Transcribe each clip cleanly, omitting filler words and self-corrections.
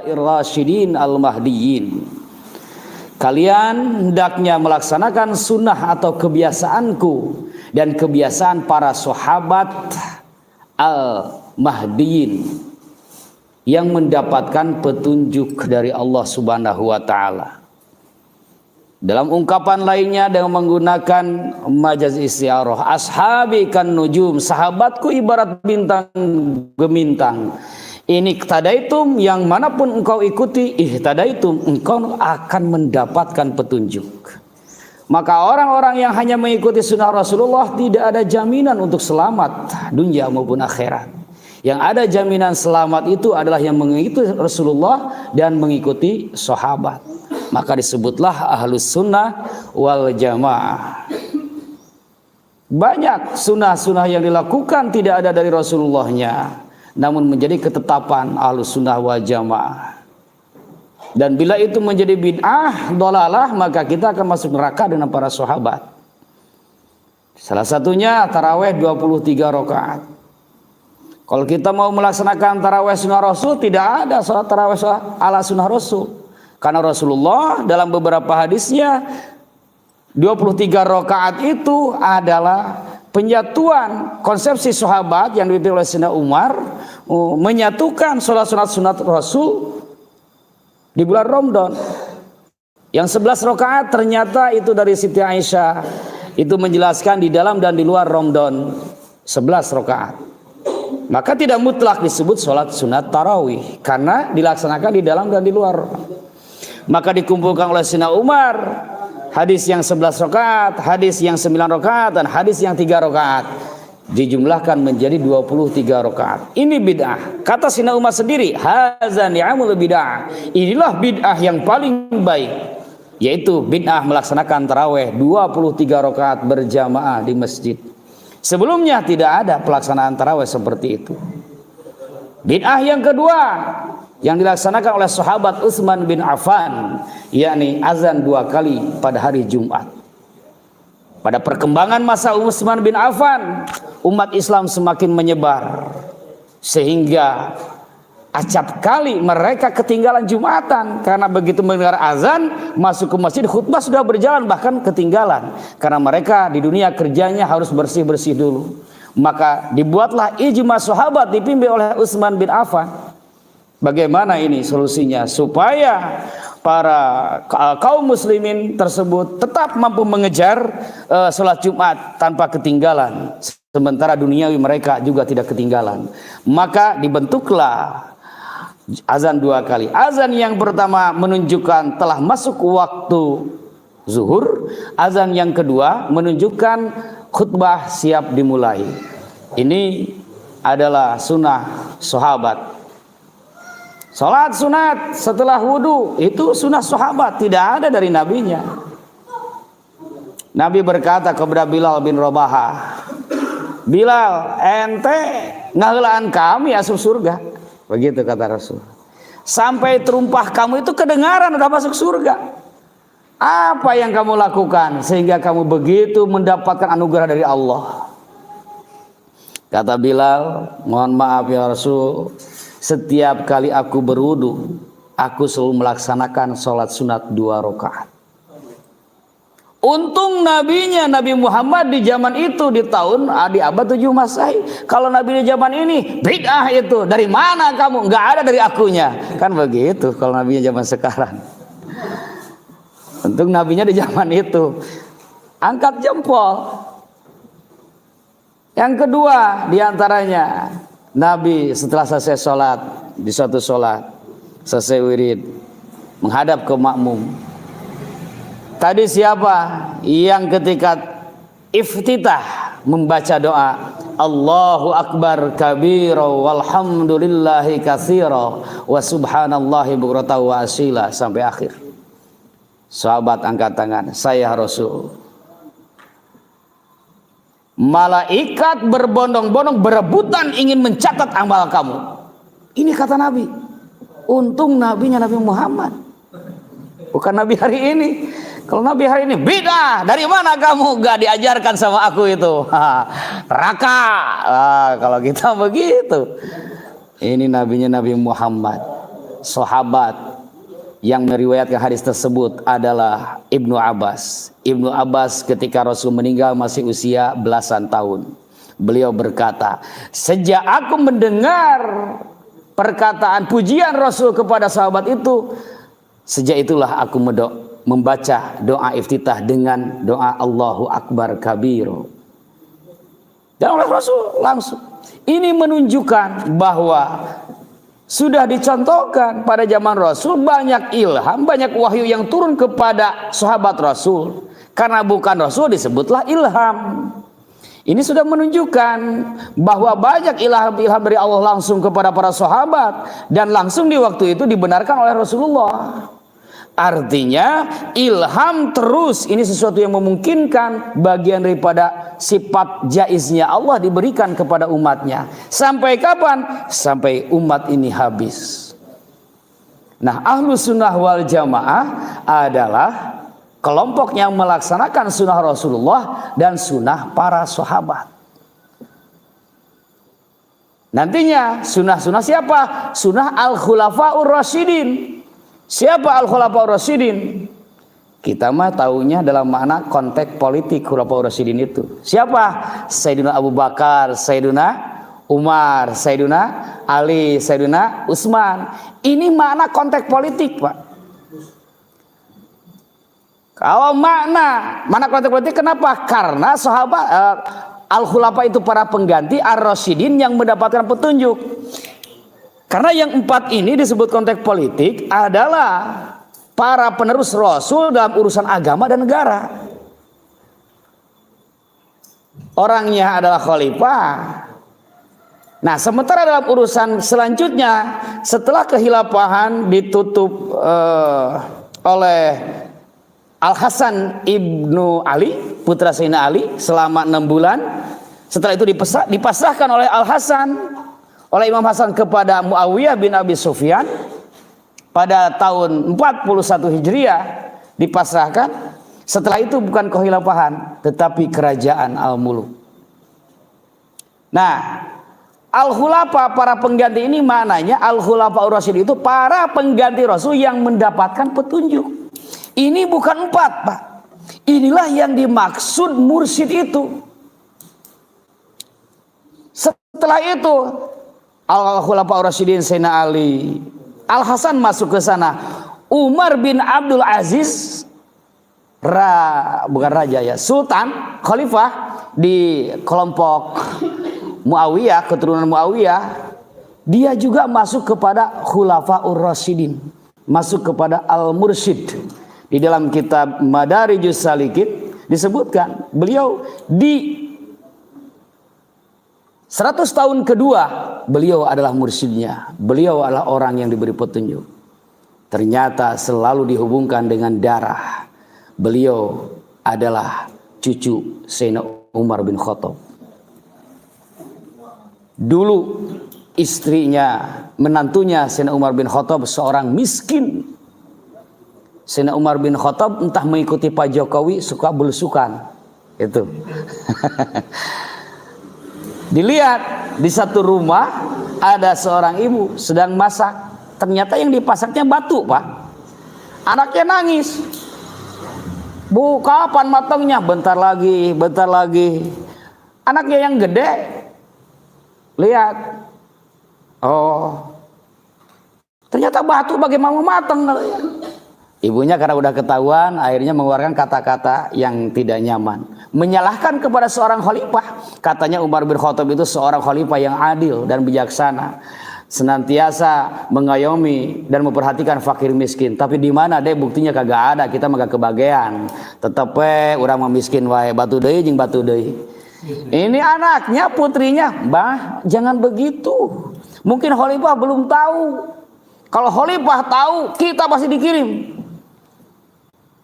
khulafair rasyidin al-mahdiyyin. Kalian hendaknya melaksanakan sunnah atau kebiasaanku dan kebiasaan para sahabat al-mahdiyyin yang mendapatkan petunjuk dari Allah Subhanahu wa taala. Dalam ungkapan lainnya dengan menggunakan majaz isti'arah, ashabi kan nujum, sahabatku ibarat bintang gemintang. Ini ihtadaitum, yang manapun engkau ikuti, ihtadaitum, engkau akan mendapatkan petunjuk. Maka orang-orang yang hanya mengikuti sunnah Rasulullah tidak ada jaminan untuk selamat dunia maupun akhirat. Yang ada jaminan selamat itu adalah yang mengikuti Rasulullah dan mengikuti sahabat. Maka disebutlah ahlus sunnah wal jamaah. Banyak sunnah-sunnah yang dilakukan tidak ada dari Rasulullahnya, namun menjadi ketetapan ahlus sunnah wal jamaah. Dan bila itu menjadi bid'ah, dolalah, maka kita akan masuk neraka dengan para sahabat. Salah satunya taraweh 23 rakaat. Kalau kita mau melaksanakan taraweh sunnah Rasul, tidak ada salat taraweh ala sunnah Rasul. Karena Rasulullah dalam beberapa hadisnya 23 rakaat itu adalah penyatuan konsepsi sahabat yang dipimpin oleh Sayyidina Umar, menyatukan salat sunat Rasul di bulan Ramadan. Yang 11 rakaat ternyata itu dari Siti Aisyah, itu menjelaskan di dalam dan di luar Ramadan 11 rakaat. Maka tidak mutlak disebut sholat sunat tarawih, karena dilaksanakan di dalam dan di luar. Maka dikumpulkan oleh Sayyidina Umar hadis yang 11 rakaat, hadis yang 9 rakaat, dan hadis yang 3 rakaat, dijumlahkan menjadi 23 rakaat. Ini bid'ah. Kata Sayyidina Umar sendiri, haza ni'amul bid'ah. Inilah bid'ah yang paling baik, yaitu bid'ah melaksanakan tarawih 23 rakaat berjamaah di masjid. Sebelumnya tidak ada pelaksanaan tarawih seperti itu. Bid'ah yang kedua yang dilaksanakan oleh sahabat Utsman bin Affan, yakni azan 2 kali pada hari Jumat. Pada perkembangan masa Utsman bin Affan, umat Islam semakin menyebar, sehingga acap kali mereka ketinggalan Jumatan, karena begitu mendengar azan masuk ke masjid, khutbah sudah berjalan, bahkan ketinggalan karena mereka di dunia kerjanya harus bersih-bersih dulu. Maka dibuatlah ijma sahabat dipimpin oleh Utsman bin Affan. Bagaimana ini solusinya supaya para kaum muslimin tersebut tetap mampu mengejar sholat Jumat tanpa ketinggalan, sementara duniawi mereka juga tidak ketinggalan. Maka dibentuklah azan 2 kali. Azan yang pertama menunjukkan telah masuk waktu zuhur. Azan yang kedua menunjukkan khutbah siap dimulai. Ini adalah sunnah sahabat. Salat sunat setelah wudu itu sunnah sahabat, tidak ada dari nabinya. Nabi berkata kepada Bilal bin Rabah, Bilal, ente ngahelaan kami asup surga. Begitu kata Rasul. Sampai terumpah kamu itu kedengaran udah masuk surga. Apa yang kamu lakukan sehingga kamu begitu mendapatkan anugerah dari Allah? Kata Bilal, mohon maaf ya Rasul, setiap kali aku berwudu, aku selalu melaksanakan sholat sunat 2 rakaat. Untung nabinya Nabi Muhammad di zaman itu, di abad 7 Masehi. Kalau nabi di zaman ini bid'ah itu, dari mana kamu? Nggak ada dari akunya. Kan begitu kalau nabinya zaman sekarang. Untung nabinya di zaman itu, angkat jempol. Yang kedua diantaranya, Nabi setelah selesai sholat, di suatu sholat, selesai wirid, menghadap ke makmum. Tadi siapa yang ketika iftitah membaca doa Allahu Akbar kabira walhamdulillahi katsira wa subhanallahi bukratan wa asila sampai akhir. Sahabat angkat tangan, saya Rasul. Malaikat berbondong-bondong berebutan ingin mencatat amal kamu. Ini kata Nabi. Untung nabinya Nabi Muhammad, bukan nabi hari ini. Kalau nabi hari ini bid'ah, dari mana kamu? Gak diajarkan sama aku itu. Neraka. Kalau kita begitu. Ini nabinya Nabi Muhammad. sahabat yang meriwayatkan hadis tersebut adalah Ibnu Abbas. Ibnu Abbas ketika Rasul meninggal masih usia belasan tahun. Beliau berkata, sejak aku mendengar perkataan pujian Rasul kepada sahabat itu, sejak itulah aku membaca doa iftitah dengan doa Allahu Akbar kabiro. Dan oleh Rasul langsung. Ini menunjukkan bahwa sudah dicontohkan pada zaman Rasul banyak ilham, banyak wahyu yang turun kepada sahabat Rasul. Karena bukan Rasul disebutlah ilham. Ini sudah menunjukkan bahwa banyak ilham-ilham dari Allah langsung kepada para sahabat. Dan langsung di waktu itu dibenarkan oleh Rasulullah. Artinya ilham terus, ini sesuatu yang memungkinkan, bagian daripada sifat jaiznya Allah diberikan kepada umatnya. Sampai kapan? Sampai umat ini habis. Nah, Ahlus Sunnah wal Jamaah adalah kelompok yang melaksanakan sunnah Rasulullah dan sunnah para sahabat. Nantinya sunnah-sunnah siapa? Sunnah Al-Khulafaur Rasyidin. Siapa Al-Khulafaur Rasyidin? Kita mah taunya dalam makna konteks politik Khulafaur Rasyidin itu. Siapa? Sayyidina Abu Bakar, Sayyidina Umar, Sayyidina Ali, Sayyidina Utsman. Ini makna konteks politik, Pak. Kalau makna konteks politik, kenapa? Karena sahabat Al-Khulafa itu para pengganti Ar-Rasyidin yang mendapatkan petunjuk. Karena yang empat ini disebut konteks politik adalah para penerus Rasul dalam urusan agama dan negara. Orangnya adalah khalifah. Nah, sementara dalam urusan selanjutnya, setelah kehilafahan ditutup oleh Al-Hasan ibnu Ali, putra Sayyidina Ali, selama 6 bulan. Setelah itu dipasrahkan oleh Al-Hasan, oleh Imam Hasan kepada Muawiyah bin Abi Sufyan pada tahun 41 Hijriah dipasrahkan. Setelah itu bukan kehilafahan tetapi kerajaan Al-Muluk. Nah, Al-Khulafa para pengganti ini maknanya Al-Khulafa Ar-Rasyid itu para pengganti Rasul yang mendapatkan petunjuk. Ini bukan 4, Pak. Inilah yang dimaksud mursyid itu. Setelah itu Al-Khulafa Ar-Rasyidin Sayyidina Ali, Al-Hasan masuk ke sana. Umar bin Abdul Aziz, bukan raja ya, Sultan, Khalifah di kelompok Muawiyah, keturunan Muawiyah. Dia juga masuk kepada Khulafa Ar-Rasyidin, masuk kepada Al-Mursyid. Di dalam kitab Madarijus Salikin disebutkan beliau di 100 tahun kedua beliau adalah mursyidnya. Beliau adalah orang yang diberi petunjuk. Ternyata selalu dihubungkan dengan darah. Beliau adalah cucu Sayyidina Umar bin Khattab. Dulu istrinya, menantunya Sayyidina Umar bin Khattab seorang miskin. Sayyidina Umar bin Khattab entah mengikuti Pak Jokowi suka belusukan. Itu. Dilihat di satu rumah ada seorang ibu sedang masak. Ternyata yang dipasaknya batu, Pak. Anaknya nangis. Bu, kapan matangnya? Bentar lagi, bentar lagi. Anaknya yang gede lihat. Oh, ternyata batu bagaimana matang? Ibunya karena udah ketahuan akhirnya mengeluarkan kata-kata yang tidak nyaman, menyalahkan kepada seorang khalifah. Katanya Umar bin Khattab itu seorang khalifah yang adil dan bijaksana, senantiasa mengayomi dan memperhatikan fakir miskin. Tapi di mana deh buktinya kagak ada, kita mah kebagian. Tetep orang miskin wae, batu deui jeung batu deui. Ini anaknya, putrinya, "Mbah, jangan begitu." Mungkin khalifah belum tahu. Kalau khalifah tahu, kita pasti dikirim.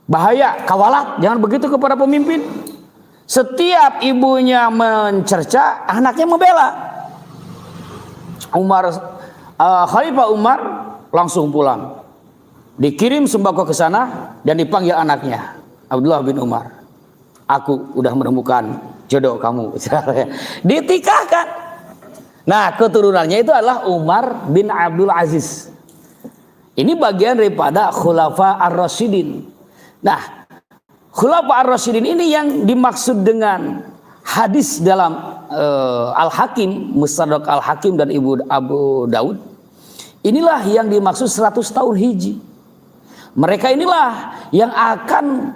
Bahaya, kawalat, jangan begitu kepada pemimpin. Setiap ibunya mencerca, anaknya membela. Khalifah Umar langsung pulang. Dikirim sembako ke sana dan dipanggil anaknya, Abdullah bin Umar. Aku udah menemukan jodoh kamu. Ditikahkan. Nah, keturunannya itu adalah Umar bin Abdul Aziz. Ini bagian daripada Khulafa Ar-Rasyidin. Nah, Khulafa Ar-Rasyidin ini yang dimaksud dengan hadis dalam Al-Hakim, Mustadrak Al-Hakim dan Ibu Abu Daud. Inilah yang dimaksud 100 tahun hiji. Mereka inilah yang akan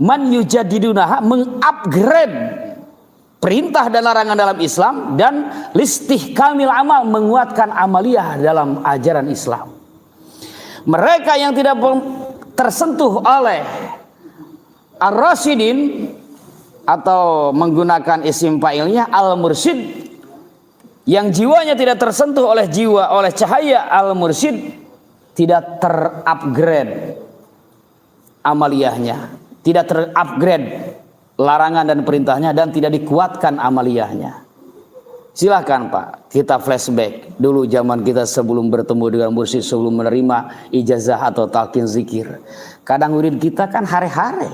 yujadidunaha, mengupgrade perintah dan larangan dalam Islam, dan listihkamil amal, menguatkan amaliyah dalam ajaran Islam. Mereka yang tidak tersentuh oleh Ar-Rasyidin, atau menggunakan isim fa'ilnya Al-Mursyid, yang jiwanya tidak tersentuh oleh cahaya Al-Mursyid, tidak terupgrade amaliyahnya, tidak terupgrade larangan dan perintahnya, dan tidak dikuatkan amaliyahnya. Silahkan Pak, kita flashback dulu zaman kita sebelum bertemu dengan mursyid, sebelum menerima ijazah atau talqin zikir. Kadang murid kita kan hare-hare,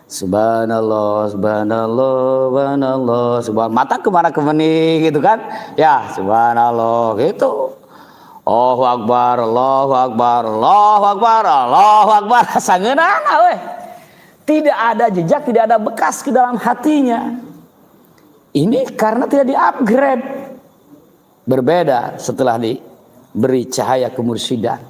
subhanallah, subhanallah, subhanallah, subhanallah, mata kemana-kemana gitu kan, ya subhanallah gitu. Allahu Akbar, Allahu Akbar, Allahu Akbar, Allahu Akbar. Sangeunana weh. Tidak ada jejak, tidak ada bekas ke dalam hatinya. Ini karena tidak di-upgrade. Berbeda setelah diberi cahaya kemursyidaan.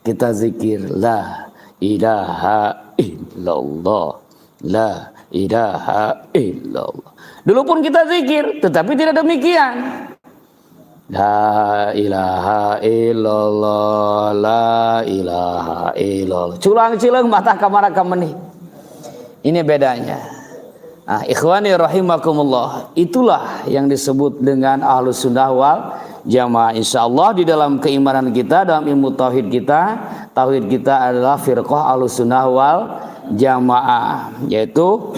Kita zikir la ilaha illallah, la ilaha illallah. Dulu pun kita zikir, tetapi tidak demikian. La ilaha illallah, la ilaha illallah. Culang-cilang mata kamara kameni. Ini bedanya. Nah, ikhwani rahimakumullah, itulah yang disebut dengan Ahlus Sunnah wal Jamaah. Insyaallah di dalam keimanan kita, dalam ilmu tauhid kita adalah firqah Ahlus Sunnah wal Jamaah, yaitu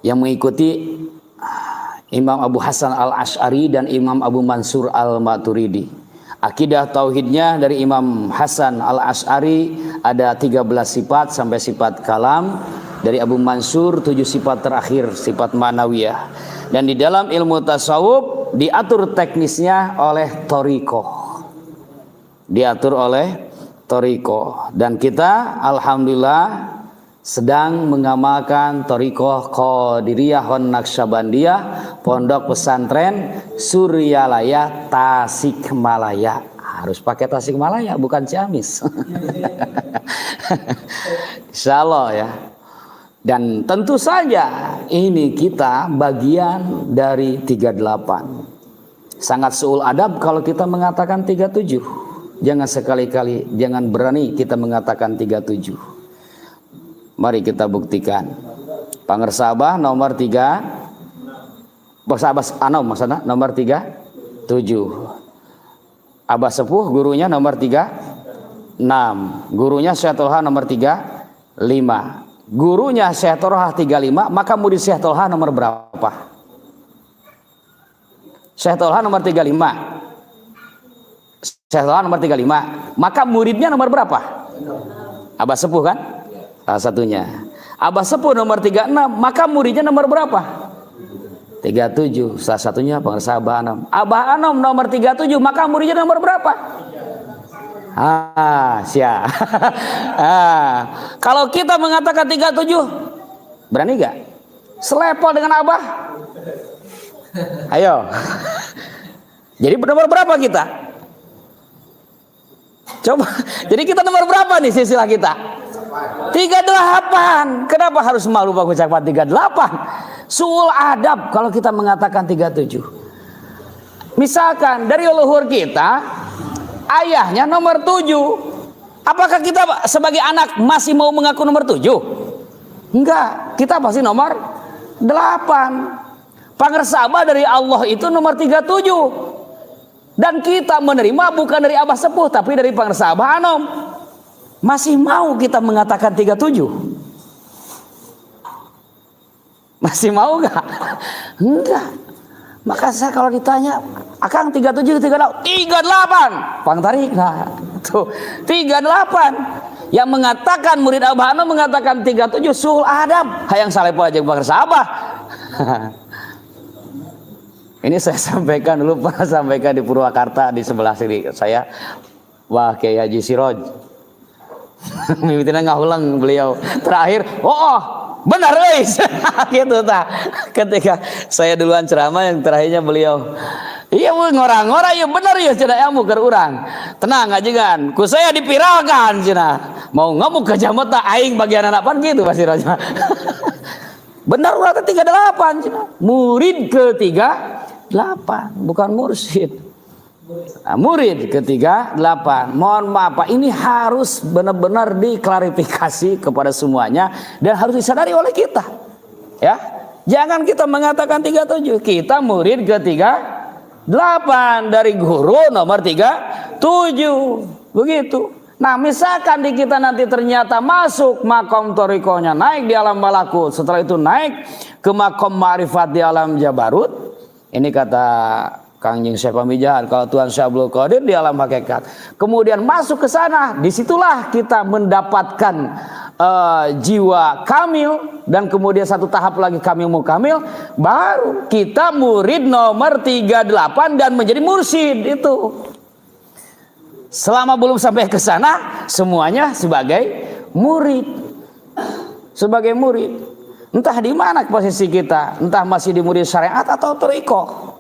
yang mengikuti Imam Abu Hasan Al-Asy'ari dan Imam Abu Mansur Al-Maturidi. Akidah tauhidnya dari Imam Hasan Al-Asy'ari ada 13 sifat sampai sifat kalam. Dari Abu Mansur 7 sifat terakhir, sifat manawiyah. Dan di dalam ilmu tasawuf diatur teknisnya oleh thariqah. Diatur oleh thariqah. Dan kita alhamdulillah sedang mengamalkan thariqah Qadiriyah wan Naqsyabandiyah, pondok pesantren Suryalaya Tasikmalaya. Harus pakai Tasikmalaya, bukan Ciamis. Insyaallah ya. Dan tentu saja ini kita bagian dari 38. Sangat suul adab kalau kita mengatakan 37. Jangan sekali-kali, jangan berani kita mengatakan 37. Mari kita buktikan. Pangersabah nomor 3. Sahabat Anom maksudnya nomor 37. Abah Sepuh gurunya nomor 36. Gurunya Syekh Tolha nomor 35. Gurunya Syekh Tolha 35, maka murid Syekh Tolha nomor berapa? Syekh Tolha nomor 35. Syekh Tolha nomor 35, maka muridnya nomor berapa? Abah Sepuh kan? Salah satunya. Abah Sepuh nomor 36, maka muridnya nomor berapa? 37. Salah satunya pengusaha Abah Anom. Abah Anom nomor 37, maka muridnya nomor berapa? Siap. Kalau kita mengatakan 37, berani gak? Selepol dengan Abah? Ayo. Jadi nomor berapa kita? Coba. Jadi kita nomor berapa nih silsilah kita? 38. Kenapa harus malu pak ucapan 38? Suul adab kalau kita mengatakan 37. Misalkan dari leluhur kita, ayahnya nomor 7. Apakah kita sebagai anak masih mau mengaku nomor 7? Enggak, kita pasti nomor 8. Pangersabah dari Allah itu nomor 37. Dan kita menerima bukan dari Abah Sepuh, tapi dari Pangersabah Anom. Masih mau kita mengatakan 37? Masih mau gak? Enggak. Maka saya kalau ditanya, Akang 37, 38. Pang tarik, nah, tuh 38. Yang mengatakan murid Abah Anom mengatakan 37 suul adab. Hayang salepo aja Pangersabah. Ini saya sampaikan dulu, pernah sampaikan di Purwakarta di sebelah sini saya. Wah, Kiai Haji Siroj. Mimitina ngahulang beliau. Terakhir, oh benar guys. Gitu ta. Ketika saya duluan ceramah, yang terakhirnya beliau, iya ngorang-ngorang ya benar ya cenah ilmu keur urang. Tenang ajengan, ku saya dipiralkan cenah. Mau ngamuk ke jamet tak aing bagian anak pan gitu pasti Raja. Benar urang 38 cenah. Murid ke-38, bukan mursyid. Nah, murid ke-38. Mohon maaf Pak, ini harus benar-benar diklarifikasi kepada semuanya dan harus disadari oleh kita. Ya. Jangan kita mengatakan 37. Kita murid ke-38 dari guru nomor 37. Begitu. Nah, misalkan di kita nanti ternyata masuk makom torikonya, naik di alam malakut, setelah itu naik ke makom ma'rifat di alam jabarut. Ini kata Kang Jing Syekh Pamijahan, kalau Tuhan Syekh Abdul Qadir di alam hakikat. Kemudian masuk ke sana, disitulah kita mendapatkan jiwa kamil, dan kemudian satu tahap lagi kamil mukamil, baru kita murid nomor 38 dan menjadi mursyid itu. Selama belum sampai ke sana, semuanya sebagai murid. Sebagai murid. Entah di mana posisi kita, entah masih di murid syariat atau thariqah.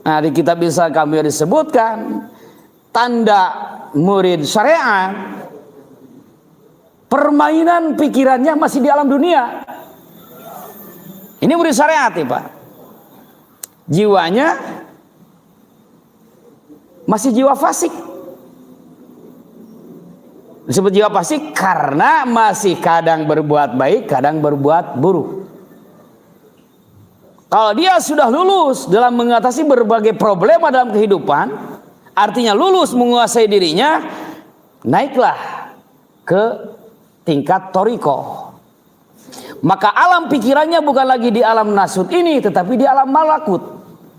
Nah, di kitab bisa kami disebutkan tanda murid syariat, permainan pikirannya masih di alam dunia. Ini murid syariat ya Pak. Jiwanya masih jiwa fasik. Disebut jiwa fasik karena masih kadang berbuat baik, kadang berbuat buruk. Kalau dia sudah lulus dalam mengatasi berbagai problema dalam kehidupan, artinya lulus menguasai dirinya, naiklah ke tingkat thariqah. Maka alam pikirannya bukan lagi di alam nasut ini, tetapi di alam malakut,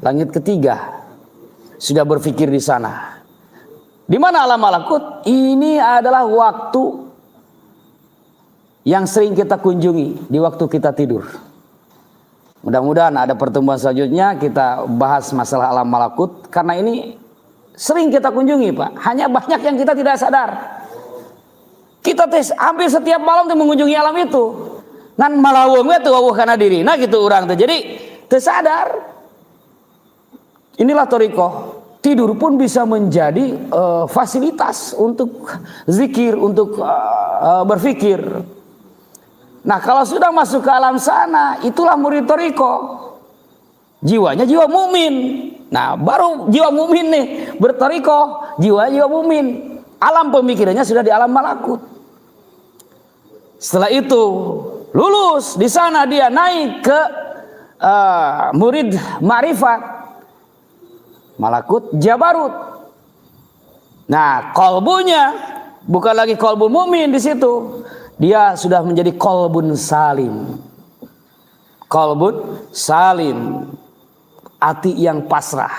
langit ketiga. Sudah berpikir di sana. Di mana alam malakut? Ini adalah waktu yang sering kita kunjungi di waktu kita tidur. Mudah-mudahan ada pertemuan selanjutnya kita bahas masalah alam malakut, karena ini sering kita kunjungi Pak. Hanya banyak yang kita tidak sadar. Kita hampir setiap malam mengunjungi alam itu. Ngan malawung we teu wawuh kana dirina gitu urang teh. Jadi teu sadar. Inilah thariqah. Tidur pun bisa menjadi fasilitas untuk zikir, untuk berfikir. Nah, kalau sudah masuk ke alam sana, itulah murid thariqah. Jiwanya jiwa mukmin. Nah, baru jiwa mukmin nih berthariqah, jiwa mukmin. Alam pemikirannya sudah di alam malakut. Setelah itu lulus di sana, dia naik ke murid ma'rifat. Malakut jabarut. Nah, kolbunya bukan lagi kolbu mumin di situ. Dia sudah menjadi kolbun salim. Kolbun salim. Hati yang pasrah.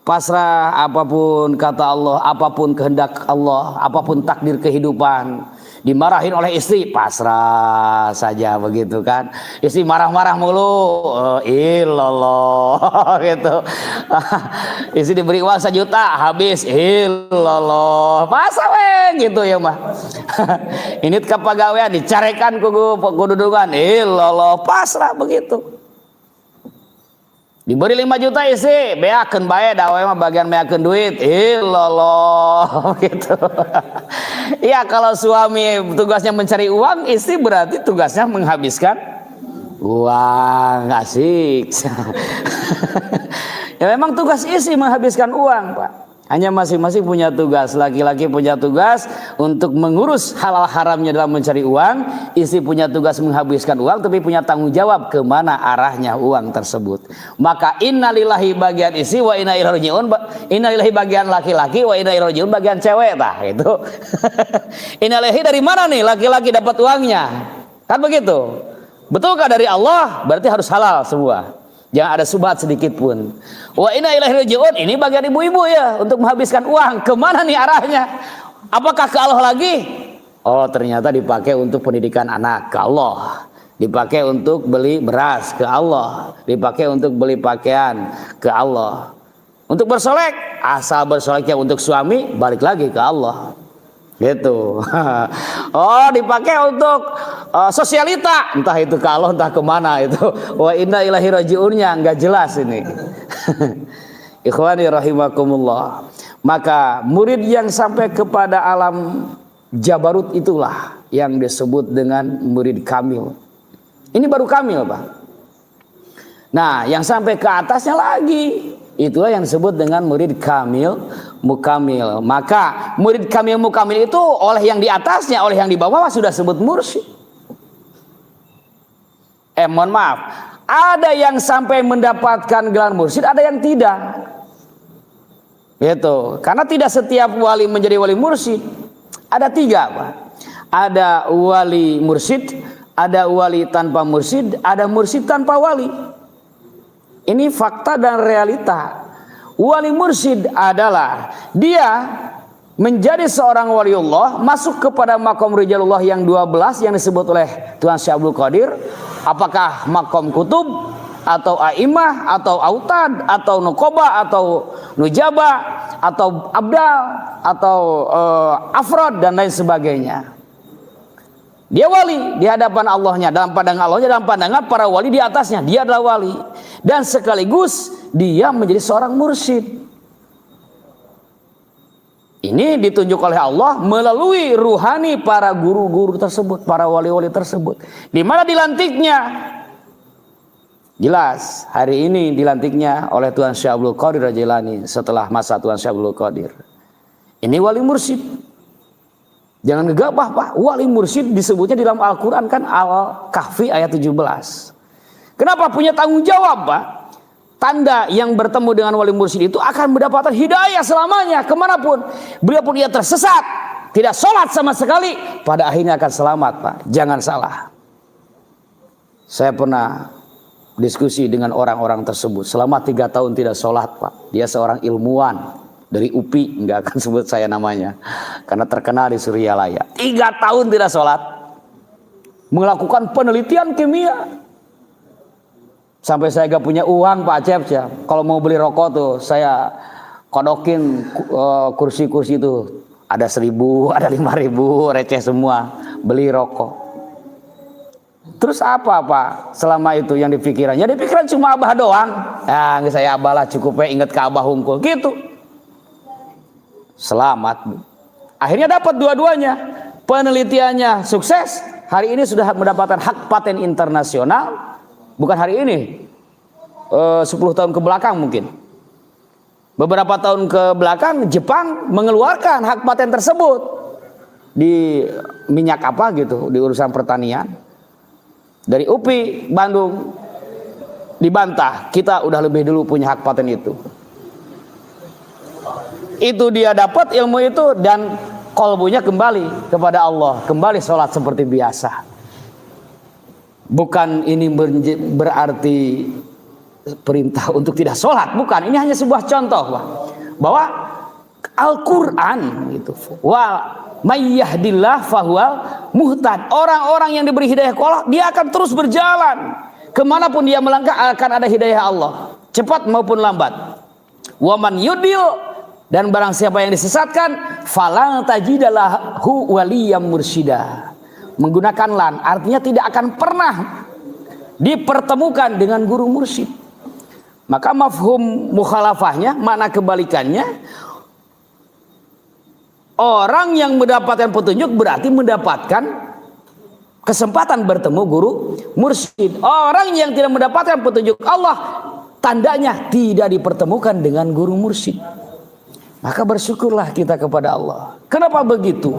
Pasrah apapun kata Allah, apapun kehendak Allah, apapun takdir kehidupan. Dimarahin oleh istri, pasrah saja begitu kan. Istri marah-marah mulu, illallah gitu. Istri diberi uang 1 juta, habis, illallah. Pasrah we gitu ya mah. Ini kepagawean dicarekan ku dudungan, illallah, pasrah begitu. Diberi 5 juta isi, beakeun bae dawe mah bagian meakeun duit. Illallah gitu. Iya, kalau suami tugasnya mencari uang, istri berarti tugasnya menghabiskan uang. Asik. Ya memang tugas istri menghabiskan uang, Pak. Hanya masing-masing punya tugas. Laki-laki punya tugas untuk mengurus halal haramnya dalam mencari uang. Istri punya tugas menghabiskan uang, tapi punya tanggung jawab kemana arahnya uang tersebut. Maka innalillahi bagian istri, wa inna ilaihi raji'un. Innalillahi bagian laki-laki, wa inna ilaihi raji'un bagian cewek. Tah itu. Innalillahi dari mana nih laki-laki dapat uangnya? Kan begitu. Betulkah dari Allah? Berarti harus halal semua. Jangan ada subhat sedikit pun. Wa inna ilaihi raji'un, ini bagian ibu-ibu ya, untuk menghabiskan uang. Kemana nih arahnya? Apakah ke Allah lagi? Oh, ternyata dipakai untuk pendidikan anak, ke Allah. Dipakai untuk beli beras, ke Allah. Dipakai untuk beli pakaian, ke Allah. Untuk bersolek, asal bersoleknya untuk suami, balik lagi ke Allah. Gitu. Oh, dipakai untuk sosialita, entah itu ke Allah entah kemana itu. Wa inna ilahi rajiunnya nggak jelas ini. Ikhwani rahimakumullah. Maka murid yang sampai kepada alam jabarut itulah yang disebut dengan murid kamil. Ini baru kamil, Pak. Nah, yang sampai ke atasnya lagi, itulah yang disebut dengan murid kamil mukamil. Maka murid kamil mukamil itu oleh yang di atasnya, oleh yang di bawah sudah sebut mursyid. Mohon maaf, ada yang sampai mendapatkan gelar mursyid, ada yang tidak. Gitu. Karena tidak setiap wali menjadi wali mursyid. Ada 3, Pak. Ada wali mursyid, ada wali tanpa mursyid, ada mursyid tanpa wali. Ini fakta dan realita. Wali mursyid adalah dia menjadi seorang waliullah, masuk kepada makom rijalullah yang 12 yang disebut oleh Tuan Syekh Abdul Qadir. Apakah makom kutub atau aimah atau autad atau nukoba atau nujaba atau abdal atau afrod dan lain sebagainya. Dia wali di hadapan Allahnya, dalam pandangan Allahnya, dalam pandangan para wali di atasnya, dia adalah wali. Dan sekaligus dia menjadi seorang mursyid. Ini ditunjuk oleh Allah melalui ruhani para guru-guru tersebut, para wali-wali tersebut. Di mana dilantiknya? Jelas, hari ini dilantiknya oleh Tuan Syekh Abdul Qadir Jailani setelah masa Tuan Syekh Abdul Qadir. Ini wali mursyid. Jangan gegabah, Pak. Wali mursyid disebutnya di dalam Al-Quran kan Al-Kahfi ayat 17. Kenapa? Punya tanggung jawab, Pak. Tanda yang bertemu dengan wali mursyid itu akan mendapatkan hidayah selamanya kemanapun. Beliau pun dia tersesat, tidak sholat sama sekali, pada akhirnya akan selamat, Pak. Jangan salah. Saya pernah diskusi dengan orang-orang tersebut. Selama 3 tahun tidak sholat, Pak. Dia seorang ilmuwan dari UPI, nggak akan sebut saya namanya karena terkenal di Suryalaya. 3 tahun tidak sholat, melakukan penelitian kimia. Sampai saya gak punya uang, Pak Acep. Kalau mau beli rokok tuh saya kodokin kursi-kursi itu. Ada 1.000, ada 5.000, receh semua. Beli rokok. Terus apa, Pak? Selama itu yang dipikirannya, dipikiran cuma abah doang. Ya, nggak saya abah lah, cukup inget ke abah hungkul gitu. Selamat. Akhirnya dapat dua-duanya. Penelitiannya sukses. Hari ini sudah mendapatkan hak paten internasional. Bukan hari ini, 10 tahun ke belakang mungkin. Beberapa tahun ke belakang Jepang mengeluarkan hak paten tersebut di minyak apa gitu, di urusan pertanian. Dari UPI Bandung dibantah, kita udah lebih dulu punya hak paten itu. Itu dia dapat ilmu itu dan kolbunya kembali kepada Allah, kembali sholat seperti biasa. Bukan ini berarti perintah untuk tidak sholat, bukan. Ini hanya sebuah contoh, Pak, bahwa Al-Quran itu wa mayyahdillah fahuwal muhtad. Orang-orang yang diberi hidayah Allah, dia akan terus berjalan kemanapun dia melangkah akan ada hidayah Allah, cepat maupun lambat. Waman yudil, dan barang siapa yang disesatkan, falang tajidalahu waliyam mursyida. Menggunakan lan, artinya tidak akan pernah dipertemukan dengan guru mursyid. Maka mafhum mukhalafahnya, makna kebalikannya, orang yang mendapatkan petunjuk berarti mendapatkan kesempatan bertemu guru mursyid. Orang yang tidak mendapatkan petunjuk Allah, tandanya tidak dipertemukan dengan guru mursyid. Maka bersyukurlah kita kepada Allah. Kenapa begitu?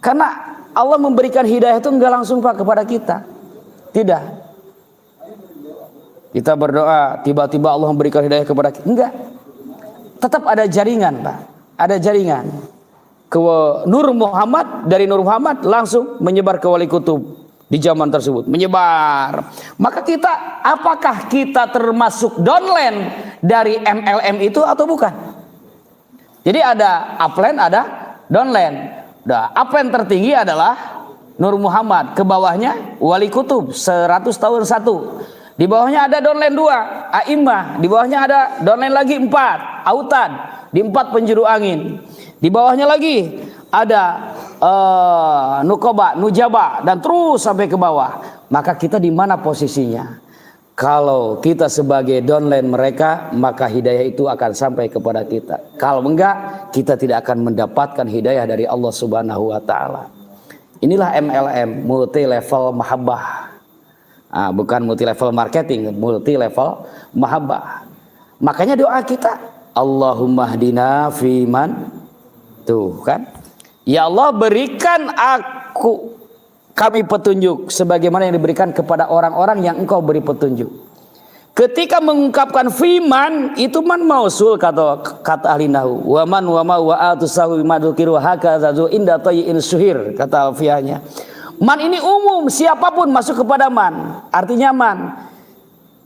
Karena Allah memberikan hidayah itu enggak langsung, Pak, kepada kita. Tidak. Kita berdoa, tiba-tiba Allah memberikan hidayah kepada kita. Enggak. Tetap ada jaringan, Pak. Ada jaringan. Ke Nur Muhammad, dari Nur Muhammad langsung menyebar ke wali kutub di zaman tersebut. Menyebar. Maka kita, apakah kita termasuk downline dari MLM itu atau bukan? Jadi ada upline, ada downline. Nah, apa yang tertinggi adalah Nur Muhammad, ke bawahnya wali kutub 100 tahun satu. Di bawahnya ada downline 2, a'immah. Di bawahnya ada downline lagi 4, autad. Di 4 penjuru angin. Di bawahnya lagi ada nukoba, nujaba, dan terus sampai ke bawah. Maka kita di mana posisinya? Kalau kita sebagai downline mereka, maka hidayah itu akan sampai kepada kita. Kalau enggak, kita tidak akan mendapatkan hidayah dari Allah Subhanahu wa taala. Inilah MLM, multi level mahabbah. Bukan multi level marketing, multi level mahabbah. Makanya doa kita, Allahumma hdina fiman, tuh kan? Ya Allah, berikan kami petunjuk sebagaimana yang diberikan kepada orang-orang yang Engkau beri petunjuk. Ketika mengungkapkan fiman, itu man mausul kata ahli nahwu. Wa man wa ma wa atusahu madukiru hakaza inda tayyin suhir, kata alfiahnya. Man ini umum, siapapun masuk kepada man. Artinya man,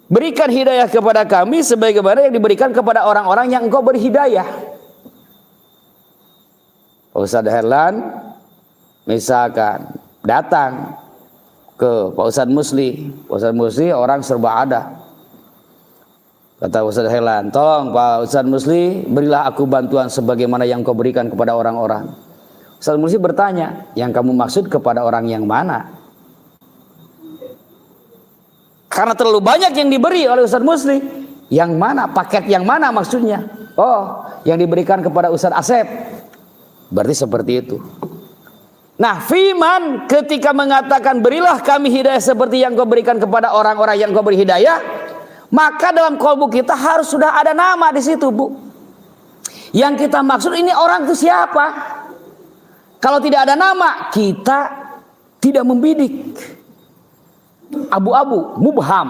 berikan hidayah kepada kami sebagaimana yang diberikan kepada orang-orang yang Engkau beri hidayah. Ustaz Herlan misalkan datang ke Pak Ustadz Musli. Pak Ustadz Musli orang serba ada. Kata Ustadz Herlan, tolong Pak Ustadz Musli, berilah aku bantuan sebagaimana yang kau berikan kepada orang-orang. Ustadz Musli bertanya, yang kamu maksud kepada orang yang mana? Karena terlalu banyak yang diberi oleh Ustadz Musli. Yang mana? Paket yang mana maksudnya? Oh, yang diberikan kepada Ustadz Asep. Berarti seperti itu. Nah, firman ketika mengatakan berilah kami hidayah seperti yang kau berikan kepada orang-orang yang kau beri hidayah, maka dalam kalbu kita harus sudah ada nama di situ, Bu. Yang kita maksud ini orang itu siapa? Kalau tidak ada nama, kita tidak membidik. Abu-abu, mubham.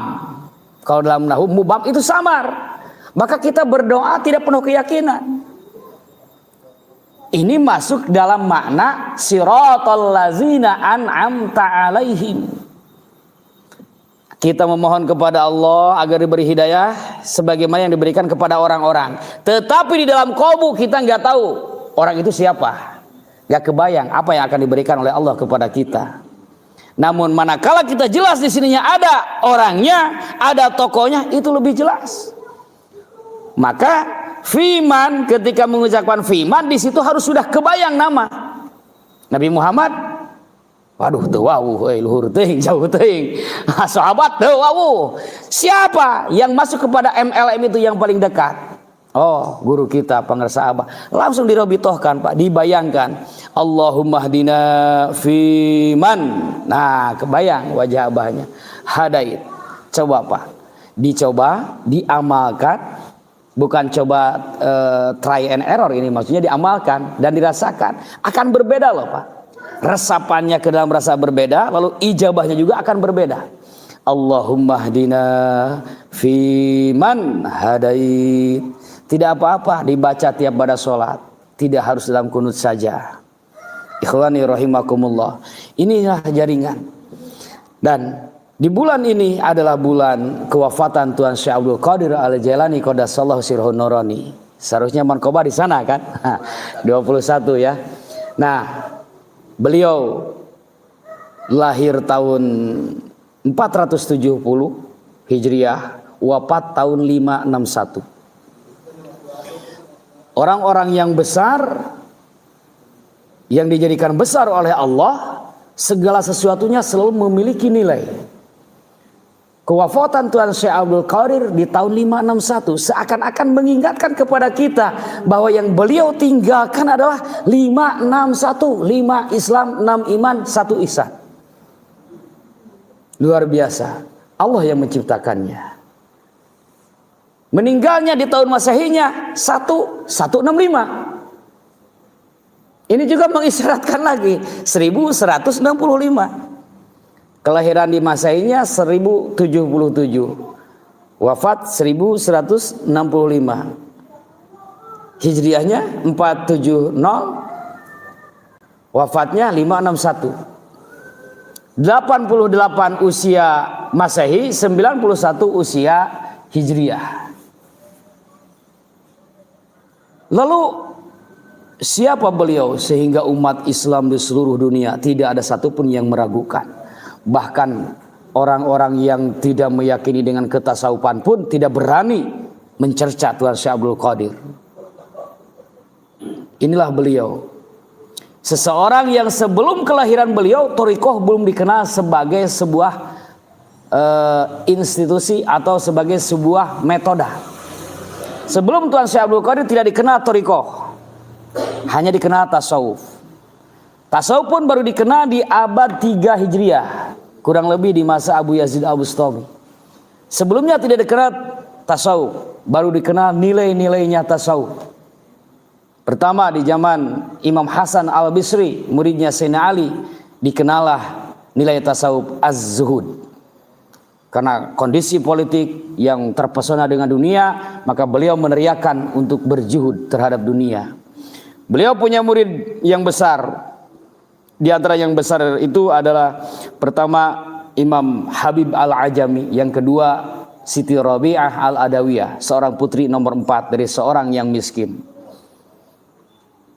Kalau dalam nahwu mubham itu samar. Maka kita berdoa tidak penuh keyakinan. Ini masuk dalam makna siratal ladzina an'amta alaihim. Kita memohon kepada Allah agar diberi hidayah sebagaimana yang diberikan kepada orang-orang. Tetapi di dalam qalbu kita nggak tahu orang itu siapa. Nggak kebayang apa yang akan diberikan oleh Allah kepada kita. Namun manakala kita jelas di sininya ada orangnya, ada tokohnya, itu lebih jelas. Maka Fiman, ketika mengucapkan Fiman, di situ harus sudah kebayang nama Nabi Muhammad. Waduh, teu wawuh, luhur teuing, jauh teuing. Sahabat teu wawuh. Siapa yang masuk kepada MLM itu yang paling dekat? Oh, guru kita, pengersa Abah. Langsung dirobitohkan, Pak, dibayangkan. Allahumma hdina fiman. Nah, kebayang wajah Abahnya. Hadait. Coba, Pak. Dicoba, diamalkan. Bukan coba try and error, ini maksudnya diamalkan dan dirasakan. Akan berbeda loh, Pak. Resapannya ke dalam rasa berbeda, lalu ijabahnya juga akan berbeda. Allahumma hdina fiman hadait. Tidak apa-apa dibaca tiap pada sholat, tidak harus dalam kunut saja. Ikhwani rahimakumullah. Inilah jaringan. Dan di bulan ini adalah bulan kewafatan Tuan Syekh Abdul Qadir Al-Jailani Qaddasallahu sirrun nurani. Seharusnya manqobah di sana kan? 21 ya. Nah, beliau lahir tahun 470 Hijriah, wafat tahun 561. Orang-orang yang besar yang dijadikan besar oleh Allah, segala sesuatunya selalu memiliki nilai. Kewafatan Tuan Syekh Abdul Qadir di tahun 561 seakan-akan mengingatkan kepada kita bahwa yang beliau tinggalkan adalah 561, 5 Islam, 6 iman, 1 ihsan. Luar biasa. Allah yang menciptakannya. Meninggalnya di tahun Masehinya 1165. Ini juga mengisyaratkan lagi 1165. Kelahiran di Masehinya 1077. Wafat 1165. Hijriahnya 470. Wafatnya 561. 88 usia Masehi, 91 usia Hijriah. Lalu siapa beliau sehingga umat Islam di seluruh dunia tidak ada satupun yang meragukan. Bahkan orang-orang yang tidak meyakini dengan ketasawufan pun tidak berani mencerca Tuan Syekh Abdul Qadir. Inilah beliau, seseorang yang sebelum kelahiran beliau thariqah belum dikenal sebagai sebuah institusi atau sebagai sebuah metoda. Sebelum Tuan Syekh Abdul Qadir tidak dikenal thariqah, hanya dikenal tasawuf. Tasawuf pun baru dikenal di abad 3 Hijriah, kurang lebih di masa Abu Yazid Al-Bustami. Sebelumnya tidak dikenal tasawuf, baru dikenal nilai-nilainya tasawuf. Pertama di zaman Imam Hasan Al-Bisri, muridnya Sayyidina Ali, dikenalah nilai tasawuf az-zuhud. Karena kondisi politik yang terpesona dengan dunia, maka beliau meneriakkan untuk berjuhud terhadap dunia. Beliau punya murid yang besar. Di antara yang besar itu adalah pertama Imam Habib Al-Ajami, yang kedua Siti Rabi'ah Al-Adawiyah, seorang putri nomor 4 dari seorang yang miskin.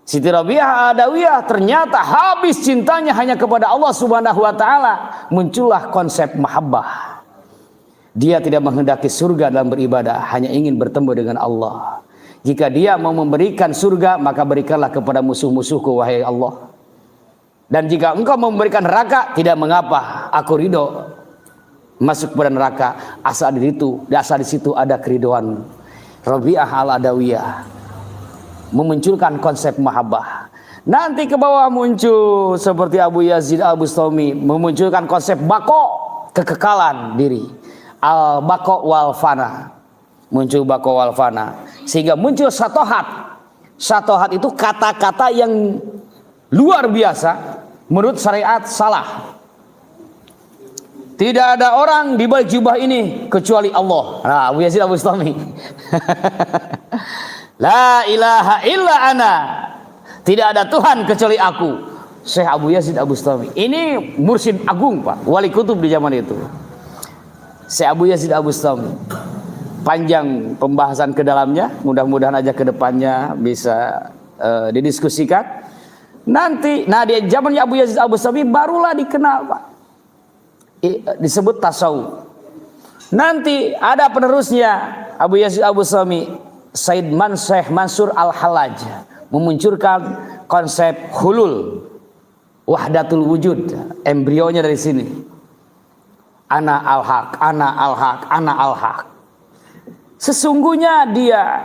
Siti Rabi'ah Al-Adawiyah ternyata habis cintanya hanya kepada Allah Subhanahu wa taala, muncullah konsep mahabbah. Dia tidak menghendaki surga dalam beribadah, hanya ingin bertemu dengan Allah. Jika dia mau memberikan surga, maka berikanlah kepada musuh-musuhku wahai Allah. Dan jika engkau memberikan neraka, tidak mengapa, aku ridho masuk kepada neraka, asal di situ ada keridoan. Rabi'ah Al-Adawiyah memunculkan konsep mahabbah. Nanti ke bawah muncul seperti Abu Yazid Al-Bustami memunculkan konsep bako, kekekalan diri. Al-bako wal fana. Muncul bako wal fana. Sehingga muncul satohat. Satohat itu kata-kata yang luar biasa menurut syariat salah. Tidak ada orang di balik jubah ini kecuali Allah. Nah, Abu Yazid Al-Bustami. La ilaha illa ana. Tidak ada Tuhan kecuali aku. Syekh Abu Yazid Al-Bustami. Ini mursyid agung, Pak, wali kutub di zaman itu. Syekh Abu Yazid Al-Bustami. Panjang pembahasan ke dalamnya, mudah-mudahan aja ke depannya bisa didiskusikan. Nanti, nah di zamannya Abu Yazid Al-Bustami barulah dikenal, Pak, disebut tasawuf. Nanti ada penerusnya Abu Yazid Al-Bustami, Syekh Mansur Al-Hallaj, memunculkan konsep hulul, wahdatul wujud, embrionya dari sini. Ana al-haq, ana al-haq, ana al-haq. Sesungguhnya dia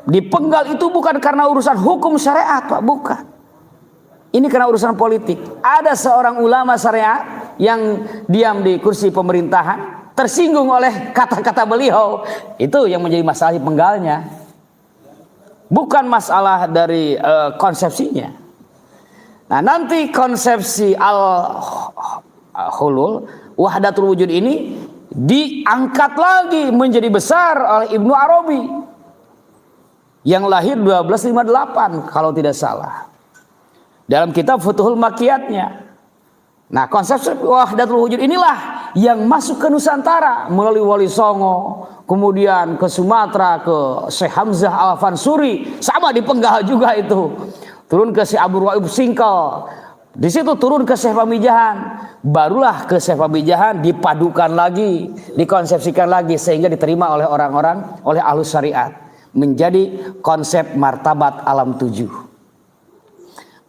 dipenggal itu bukan karena urusan hukum syariat, Pak, bukan. Ini karena urusan politik. Ada seorang ulama syariat yang diam di kursi pemerintahan, tersinggung oleh kata-kata beliau. Itu yang menjadi masalah penggalnya. Bukan masalah dari konsepsinya. Nah, nanti konsepsi al-hulul, wahdatul wujud ini diangkat lagi menjadi besar oleh Ibnu Arabi yang lahir 1258 kalau tidak salah, dalam kitab Futuhul Makiyatnya. Nah, konsep wahdatul wujud inilah yang masuk ke Nusantara melalui Wali Songo, kemudian ke Sumatera, ke Syekh Hamzah Al-Fansuri, sama dipenggal juga itu. Turun ke Syekh Abu Waib Singkal, di situ turun ke Syekh Pamijahan, barulah ke Syekh Pamijahan dipadukan lagi, dikonsepsikan lagi sehingga diterima oleh orang-orang, oleh ahlus syariat, menjadi konsep martabat alam 7.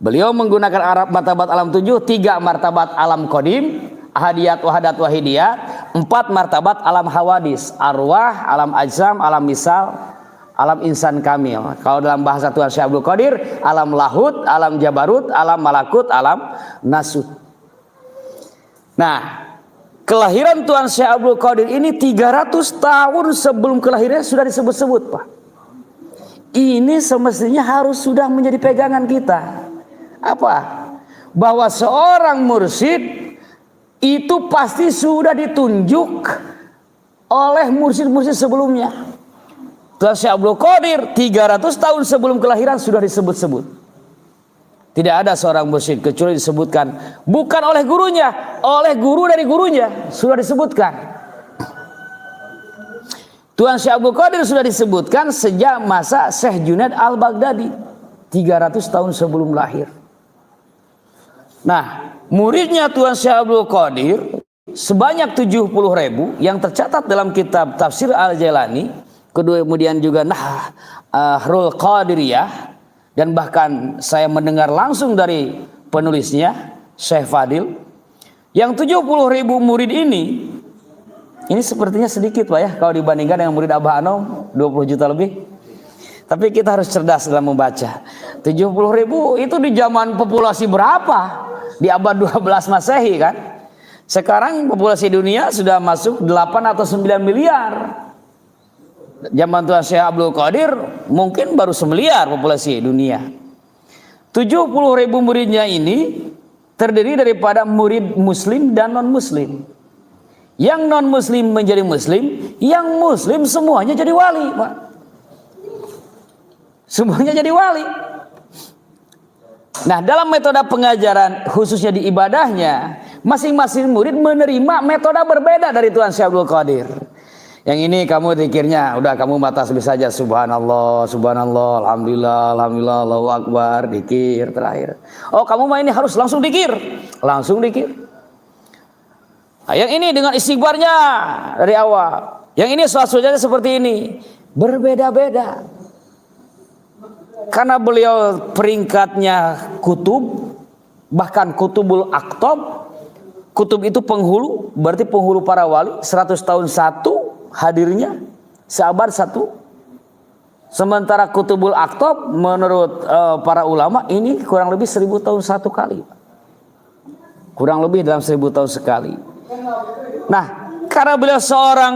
Beliau menggunakan Arab martabat alam 7, 3 martabat alam qadim, ahadiyat, wahadat, wahidiyat, 4 martabat alam hawadis, arwah, alam ajsam, alam misal, alam insan kamil. Kalau dalam bahasa Tuhan Syekh Abdul Qadir, alam lahut, alam jabarut, alam malakut, alam nasut. Nah, kelahiran Tuhan Syekh Abdul Qadir ini 300 tahun sebelum kelahirannya sudah disebut-sebut, Pak. Ini semestinya harus sudah menjadi pegangan kita. Apa? Bahwa seorang mursyid itu pasti sudah ditunjuk oleh mursyid-mursyid sebelumnya. Tuhan Syekh Abdul Qadir 300 tahun sebelum kelahiran sudah disebut-sebut. Tidak ada seorang mursyid kecuali disebutkan bukan oleh gurunya, oleh guru dari gurunya sudah disebutkan. Tuhan Syekh Abdul Qadir sudah disebutkan sejak masa Syekh Junaid Al-Baghdadi 300 tahun sebelum lahir. Nah, muridnya Tuhan Syekh Abdul Qadir sebanyak 70.000 yang tercatat dalam kitab Tafsir Al-Jailani, kemudian juga Nahrul Qadiriyah, dan bahkan saya mendengar langsung dari penulisnya Syekh Fadil. Yang 70.000 murid ini sepertinya sedikit Pak ya kalau dibandingkan dengan murid Abah Anom 20 juta lebih. Tapi kita harus cerdas dalam membaca. 70.000 itu di zaman populasi berapa? Di abad 12 Masehi kan? Sekarang populasi dunia sudah masuk 8 atau 9 miliar. Zaman Tuan Syekh Abdul Qadir mungkin baru 1 miliar populasi dunia. 70.000 muridnya ini terdiri daripada murid muslim dan non muslim. Yang non muslim menjadi muslim, yang muslim semuanya jadi wali, Pak. Semuanya jadi wali. Nah, dalam metode pengajaran khususnya di ibadahnya, masing-masing murid menerima metode berbeda dari Tuan Syekh Abdul Qadir. Yang ini kamu zikirnya, udah kamu mata tasbih saja, subhanallah, subhanallah, alhamdulillah, alhamdulillah, Allahu akbar, zikir terakhir. Oh, kamu mah ini harus langsung zikir. Langsung zikir. Nah, yang ini dengan istighfarnya dari awal. Yang ini sholat seperti ini. Berbeda-beda. Karena beliau peringkatnya kutub, bahkan kutubul aktob. Kutub itu penghulu, berarti penghulu para wali, 100 tahun satu hadirnya, seabad satu. Sementara kutubul aktob menurut para ulama ini kurang lebih 1000 tahun satu kali. Kurang lebih dalam 1000 tahun sekali. Nah, karena beliau seorang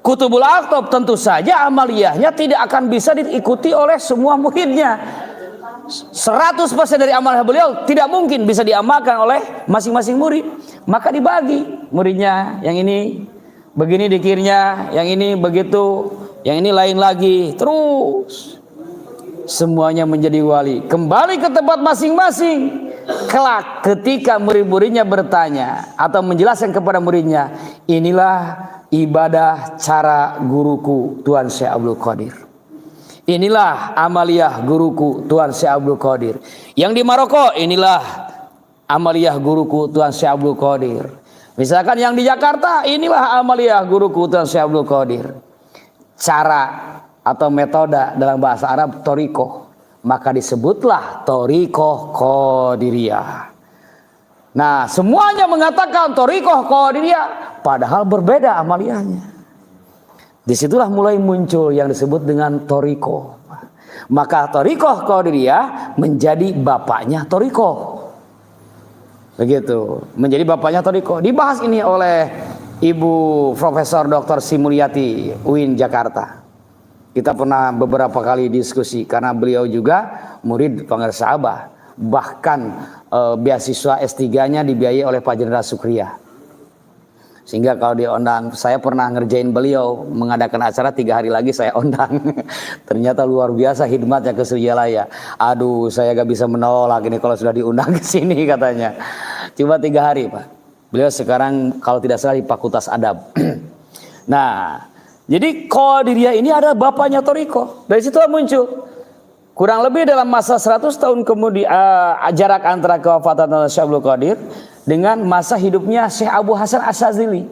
kutubul aktob, tentu saja amaliyahnya tidak akan bisa diikuti oleh semua muridnya. 100% dari amal beliau tidak mungkin bisa diamalkan oleh masing-masing murid. Maka dibagi muridnya, yang ini begini dikirnya, yang ini begitu, yang ini lain lagi, terus semuanya menjadi wali. Kembali ke tempat masing-masing. Kelak ketika murid-muridnya bertanya atau menjelaskan kepada muridnya, inilah ibadah cara guruku Tuan Syekh Abdul Qadir. Inilah amaliyah guruku Tuan Syekh Abdul Qadir. Yang di Maroko, inilah amaliyah guruku Tuan Syekh Abdul Qadir. Misalkan yang di Jakarta, inilah amaliyah guruku Tuan Syekh Abdul Qadir. Cara atau metode dalam bahasa Arab torikoh, maka disebutlah torikoh Qadiriyah. Nah, semuanya mengatakan torikoh Qadiriyah, padahal berbeda amaliyahnya. Disitulah mulai muncul yang disebut dengan torikoh. Maka torikoh Qadiriyah menjadi bapaknya torikoh. Begitu, menjadi bapaknya torikoh. Dibahas ini oleh Ibu Profesor Dr. Simulyati UIN Jakarta. Kita pernah beberapa kali diskusi karena beliau juga murid Pangersa Abah. Bahkan beasiswa S3-nya dibiayai oleh Pak Jenderal Sukriyah. Sehingga kalau diundang, saya pernah ngerjain beliau mengadakan acara 3 hari lagi saya undang. Ternyata luar biasa hikmatnya ke Srijalaya. Aduh, saya gak bisa menolak ini kalau sudah diundang ke sini katanya. Cuma 3 hari Pak. Beliau sekarang kalau tidak salah di Fakultas Adab. Nah, jadi Qadiriyah ini adalah bapaknya toriko. Dari situlah muncul. Kurang lebih dalam masa 100 tahun kemudian jarak antara kewafatan Syekh Abdul Qadir dengan masa hidupnya Syekh Abu Hasan Asyadzili.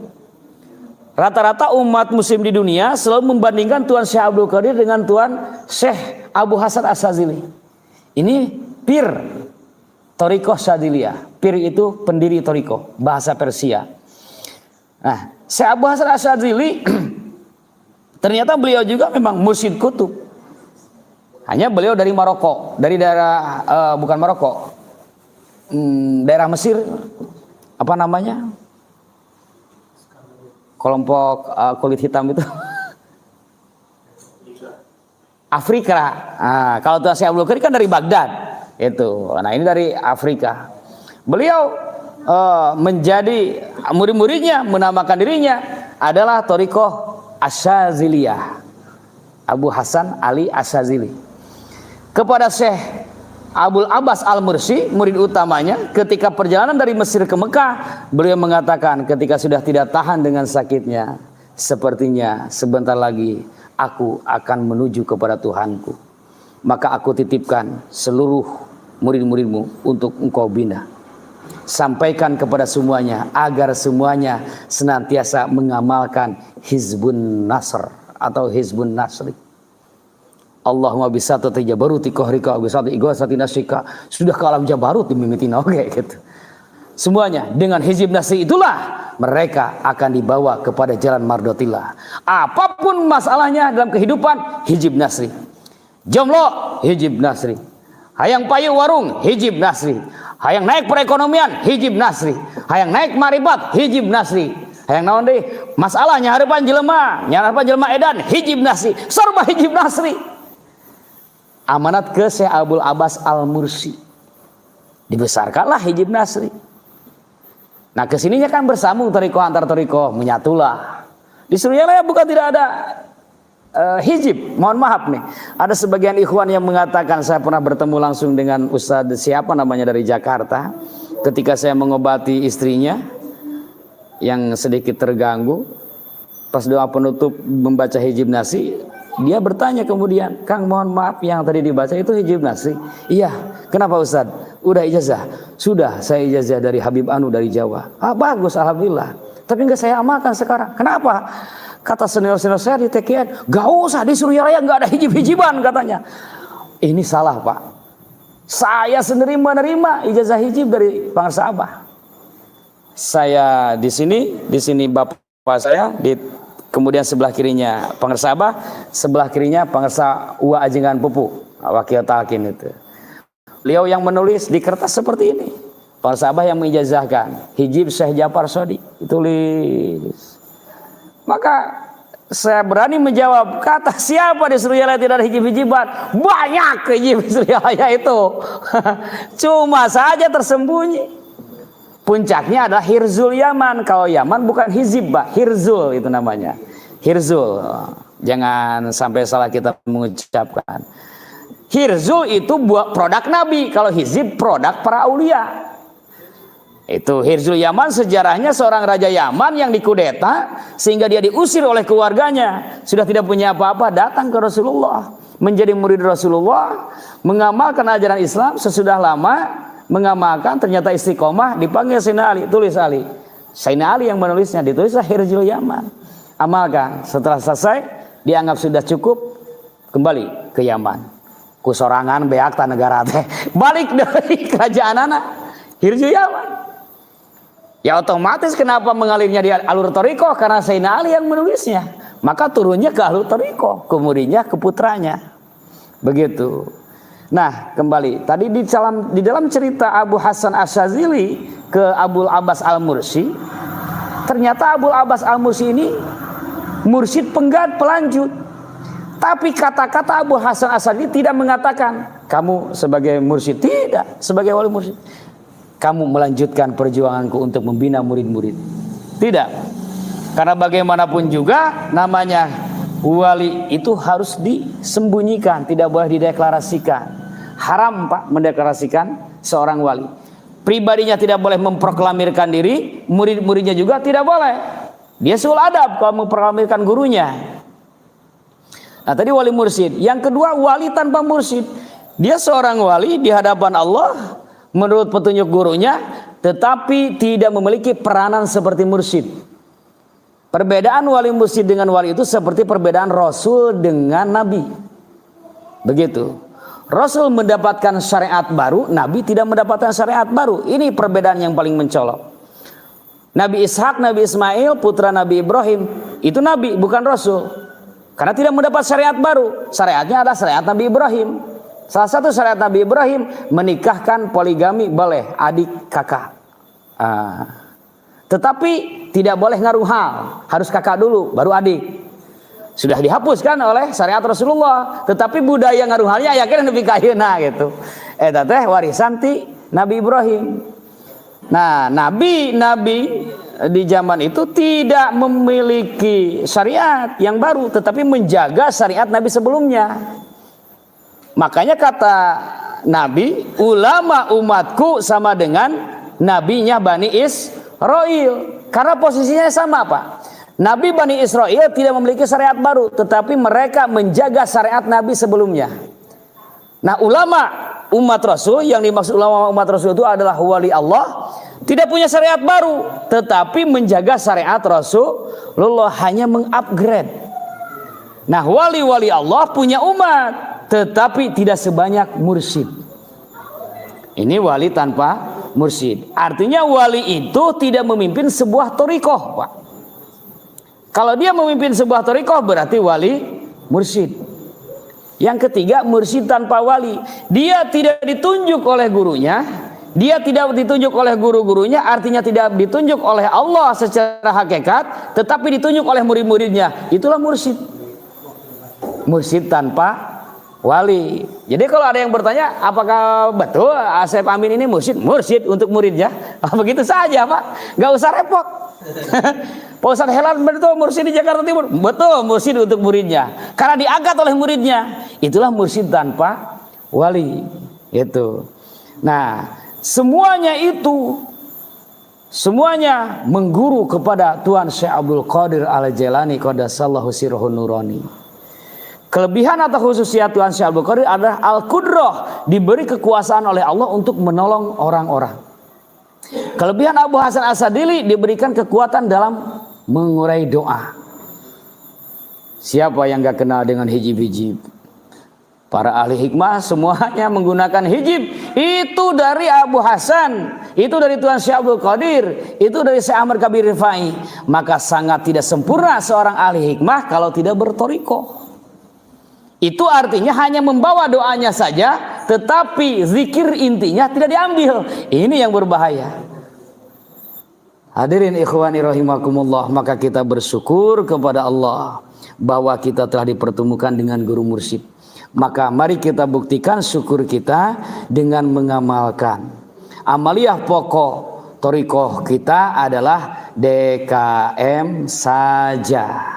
Rata-rata umat muslim di dunia selalu membandingkan Tuan Syekh Abdul Qadir dengan Tuan Syekh Abu Hasan Asyadzili. Ini pir torikoh Syadziliyah. Pir itu pendiri torikoh, bahasa Persia. Nah, Syekh Abu Hasan Asyadzili ternyata beliau juga memang mursyid kutub. Hanya beliau dari Maroko, dari daerah bukan Maroko, daerah Mesir, apa namanya? Kelompok kulit hitam itu, Afrika. Nah, kalau Tuan Syekh Abdul Qadir kan dari Baghdad, itu. Nah, ini dari Afrika. Beliau menjadi murid-muridnya, menamakan dirinya adalah torikoh Asyadziliyah, Abu Hasan Ali Asyadzili. Kepada Syekh Abul Abbas Al-Mursi, murid utamanya, ketika perjalanan dari Mesir ke Mekah, beliau mengatakan ketika sudah tidak tahan dengan sakitnya, sepertinya sebentar lagi aku akan menuju kepada Tuhanku. Maka aku titipkan seluruh murid-muridmu untuk engkau bina. Sampaikan kepada semuanya agar semuanya senantiasa mengamalkan Hizbun Nasr atau Hizbun Nasri. Allahumma bisatu tajabaruti qahrika bisatu igwasati nasrika. Sudah ke alam jabarut dimimitina oke gitu. Semuanya dengan Hizib Nasri itulah mereka akan dibawa kepada jalan mardotillah. Apapun masalahnya dalam kehidupan, Hizib Nasri. Jomblo, Hizib Nasri. Hayang payu warung, Hizib Nasri. Hayang naik perekonomian, Hizib Nasri. Hayang naik maribat, Hizib Nasri. Hayang naon deui? Masalahnya harapan jelema, harapan jelema edan, Hizib Nasri. Sarba Hizib Nasri. Amanat ke Syekh Abdul Abbas Al-Mursi. Dibesarkanlah Hizib Nasri. Nah kesininya kan bersambung torikoh antar torikoh, menyatulah. Di Suriah bukan tidak ada hizib. Mohon maaf nih, ada sebagian ikhwan yang mengatakan, saya pernah bertemu langsung dengan Ustadz siapa namanya dari Jakarta, ketika saya mengobati istrinya yang sedikit terganggu, pas doa penutup membaca Hizib Nasri, dia bertanya kemudian, Kang mohon maaf yang tadi dibaca itu Hizib Nasri? Iya. Kenapa Ustadz? Udah ijazah? Sudah, saya ijazah dari Habib Anu dari Jawa. Ah bagus, alhamdulillah. Tapi nggak saya amalkan sekarang. Kenapa? Kata senior-senior saya di TKN, gak usah di Suriah Raya nggak ada hijib-hijiban katanya. Ini salah Pak. Saya sendiri menerima ijazah hijib dari Pangarsa Abah. Saya di sini bapak saya, kemudian sebelah kirinya Pangarsa Abah, sebelah kirinya Pangarsa Uwa Ajengan Pupu, wakil talkin itu. Beliau yang menulis di kertas seperti ini. Pangarsa Abah yang mengijazahkan hijib Syekh Ja'far Shodi ditulis. Maka saya berani menjawab, kata siapa di Suriah tidak ada hijib-hijiban? Banyak hijib di Suriah itu. Cuma saja tersembunyi. Puncaknya adalah Hirzul Yaman. Kalau Yaman bukan hizib, Pak. Hirzul itu namanya. Hirzul. Jangan sampai salah kita mengucapkan. Hirzul itu buat produk Nabi. Kalau hizib produk para aulia. Itu Hirzul Yaman sejarahnya seorang raja Yaman yang dikudeta sehingga dia diusir oleh keluarganya. Sudah tidak punya apa-apa, datang ke Rasulullah, menjadi murid Rasulullah, mengamalkan ajaran Islam. Sesudah lama mengamalkan, ternyata istiqomah, dipanggil Sayyidina Ali, tulis Ali. Sayyidina Ali yang menulisnya, ditulislah Hirzul Yaman. Amalkan. Setelah selesai dianggap sudah cukup, kembali ke Yaman. Kusorangan beakta negara teh. Balik dari kerajaan anak Hirzul Yaman. Ya otomatis kenapa mengalirnya di alur Toriko? Karena Sayyidina Ali yang menulisnya. Maka turunnya ke alur Toriko, kemudiannya ke putranya. Begitu. Nah kembali, tadi di dalam cerita Abu Hasan Asyazili ke Abul Abbas Al-Mursi, ternyata Abul Abbas Al-Mursi ini mursyid penggat pelanjut. Tapi kata-kata Abu Hasan Asyazili tidak mengatakan kamu sebagai mursyid, tidak, sebagai wali mursyid kamu melanjutkan perjuanganku untuk membina murid-murid. Tidak. Karena bagaimanapun juga namanya wali itu harus disembunyikan, tidak boleh dideklarasikan. Haram Pak mendeklarasikan seorang wali. Pribadinya tidak boleh memproklamirkan diri, murid-muridnya juga tidak boleh. Dia sul adab kalau memproklamirkan gurunya. Nah tadi wali mursyid. Yang kedua wali tanpa mursyid. Dia seorang wali di hadapan Allah menurut petunjuk gurunya, tetapi tidak memiliki peranan seperti mursyid. Perbedaan wali mursyid dengan wali itu seperti perbedaan Rasul dengan Nabi. Begitu. Rasul mendapatkan syariat baru, Nabi tidak mendapatkan syariat baru. Ini perbedaan yang paling mencolok. Nabi Ishak, Nabi Ismail, putra Nabi Ibrahim, itu Nabi, bukan Rasul. Karena tidak mendapat syariat baru. Syariatnya adalah syariat Nabi Ibrahim. Salah satu syariat Nabi Ibrahim menikahkan poligami boleh adik kakak. Tetapi tidak boleh ngaruh hal, harus kakak dulu baru adik. Sudah dihapuskan oleh syariat Rasulullah. Tetapi budaya ngaruh halnya yakin lebih kayeuna gitu. Eta teh warisan ti Nabi Ibrahim. Nah, nabi di zaman itu tidak memiliki syariat yang baru, tetapi menjaga syariat Nabi sebelumnya. Makanya kata Nabi, ulama umatku sama dengan nabinya Bani Israil. Karena posisinya sama Pak. Nabi Bani Israil tidak memiliki syariat baru, tetapi mereka menjaga syariat Nabi sebelumnya. Nah ulama umat Rasul, yang dimaksud ulama umat Rasul itu adalah wali Allah, tidak punya syariat baru, tetapi menjaga syariat Rasulullah, hanya mengupgrade. Nah, wali-wali Allah punya umat, tetapi tidak sebanyak mursyid. Ini wali tanpa mursyid. Artinya wali itu tidak memimpin sebuah thariqah, Pak. Kalau dia memimpin sebuah thariqah berarti wali mursyid. Yang ketiga, mursyid tanpa wali. Dia tidak ditunjuk oleh gurunya, dia tidak ditunjuk oleh guru-gurunya, artinya tidak ditunjuk oleh Allah secara hakikat, tetapi ditunjuk oleh murid-muridnya. Itulah mursyid. Mursyid tanpa wali. Jadi kalau ada yang bertanya, apakah betul Asep Amin ini mursyid? Mursyid untuk muridnya. Begitu saja, Pak. Gak usah repot. Pak Ustadz Helan betul mursyid di Jakarta Timur? Betul, mursyid untuk muridnya. Karena diangkat oleh muridnya. Itulah mursyid tanpa wali. Itu. Nah, semuanya mengguru kepada Tuan Syekh Abdul Qadir Al-Jailani qaddasallahu sirruhun nurani. Kelebihan atau khususiyat Tuan Syekh Abdul Qadir adalah al-qudrah, diberi kekuasaan oleh Allah untuk menolong orang-orang. Kelebihan Abu Hasan As-Sadili diberikan kekuatan dalam mengurai doa. Siapa yang gak kenal dengan hijib-hijib? Para ahli hikmah semuanya menggunakan hijib. Itu dari Abu Hasan, itu dari Tuan Syekh Abdul Qadir, itu dari Syekh Ahmad Kabir Rifai. Maka sangat tidak sempurna seorang ahli hikmah kalau tidak berthariqah. Itu artinya hanya membawa doanya saja, tetapi zikir intinya tidak diambil. Ini yang berbahaya. Hadirin ikhwani rahimakumullah, maka kita bersyukur kepada Allah bahwa kita telah dipertemukan dengan guru mursyid. Maka mari kita buktikan syukur kita dengan mengamalkan. Amaliyah pokok thariqah kita adalah DKM saja.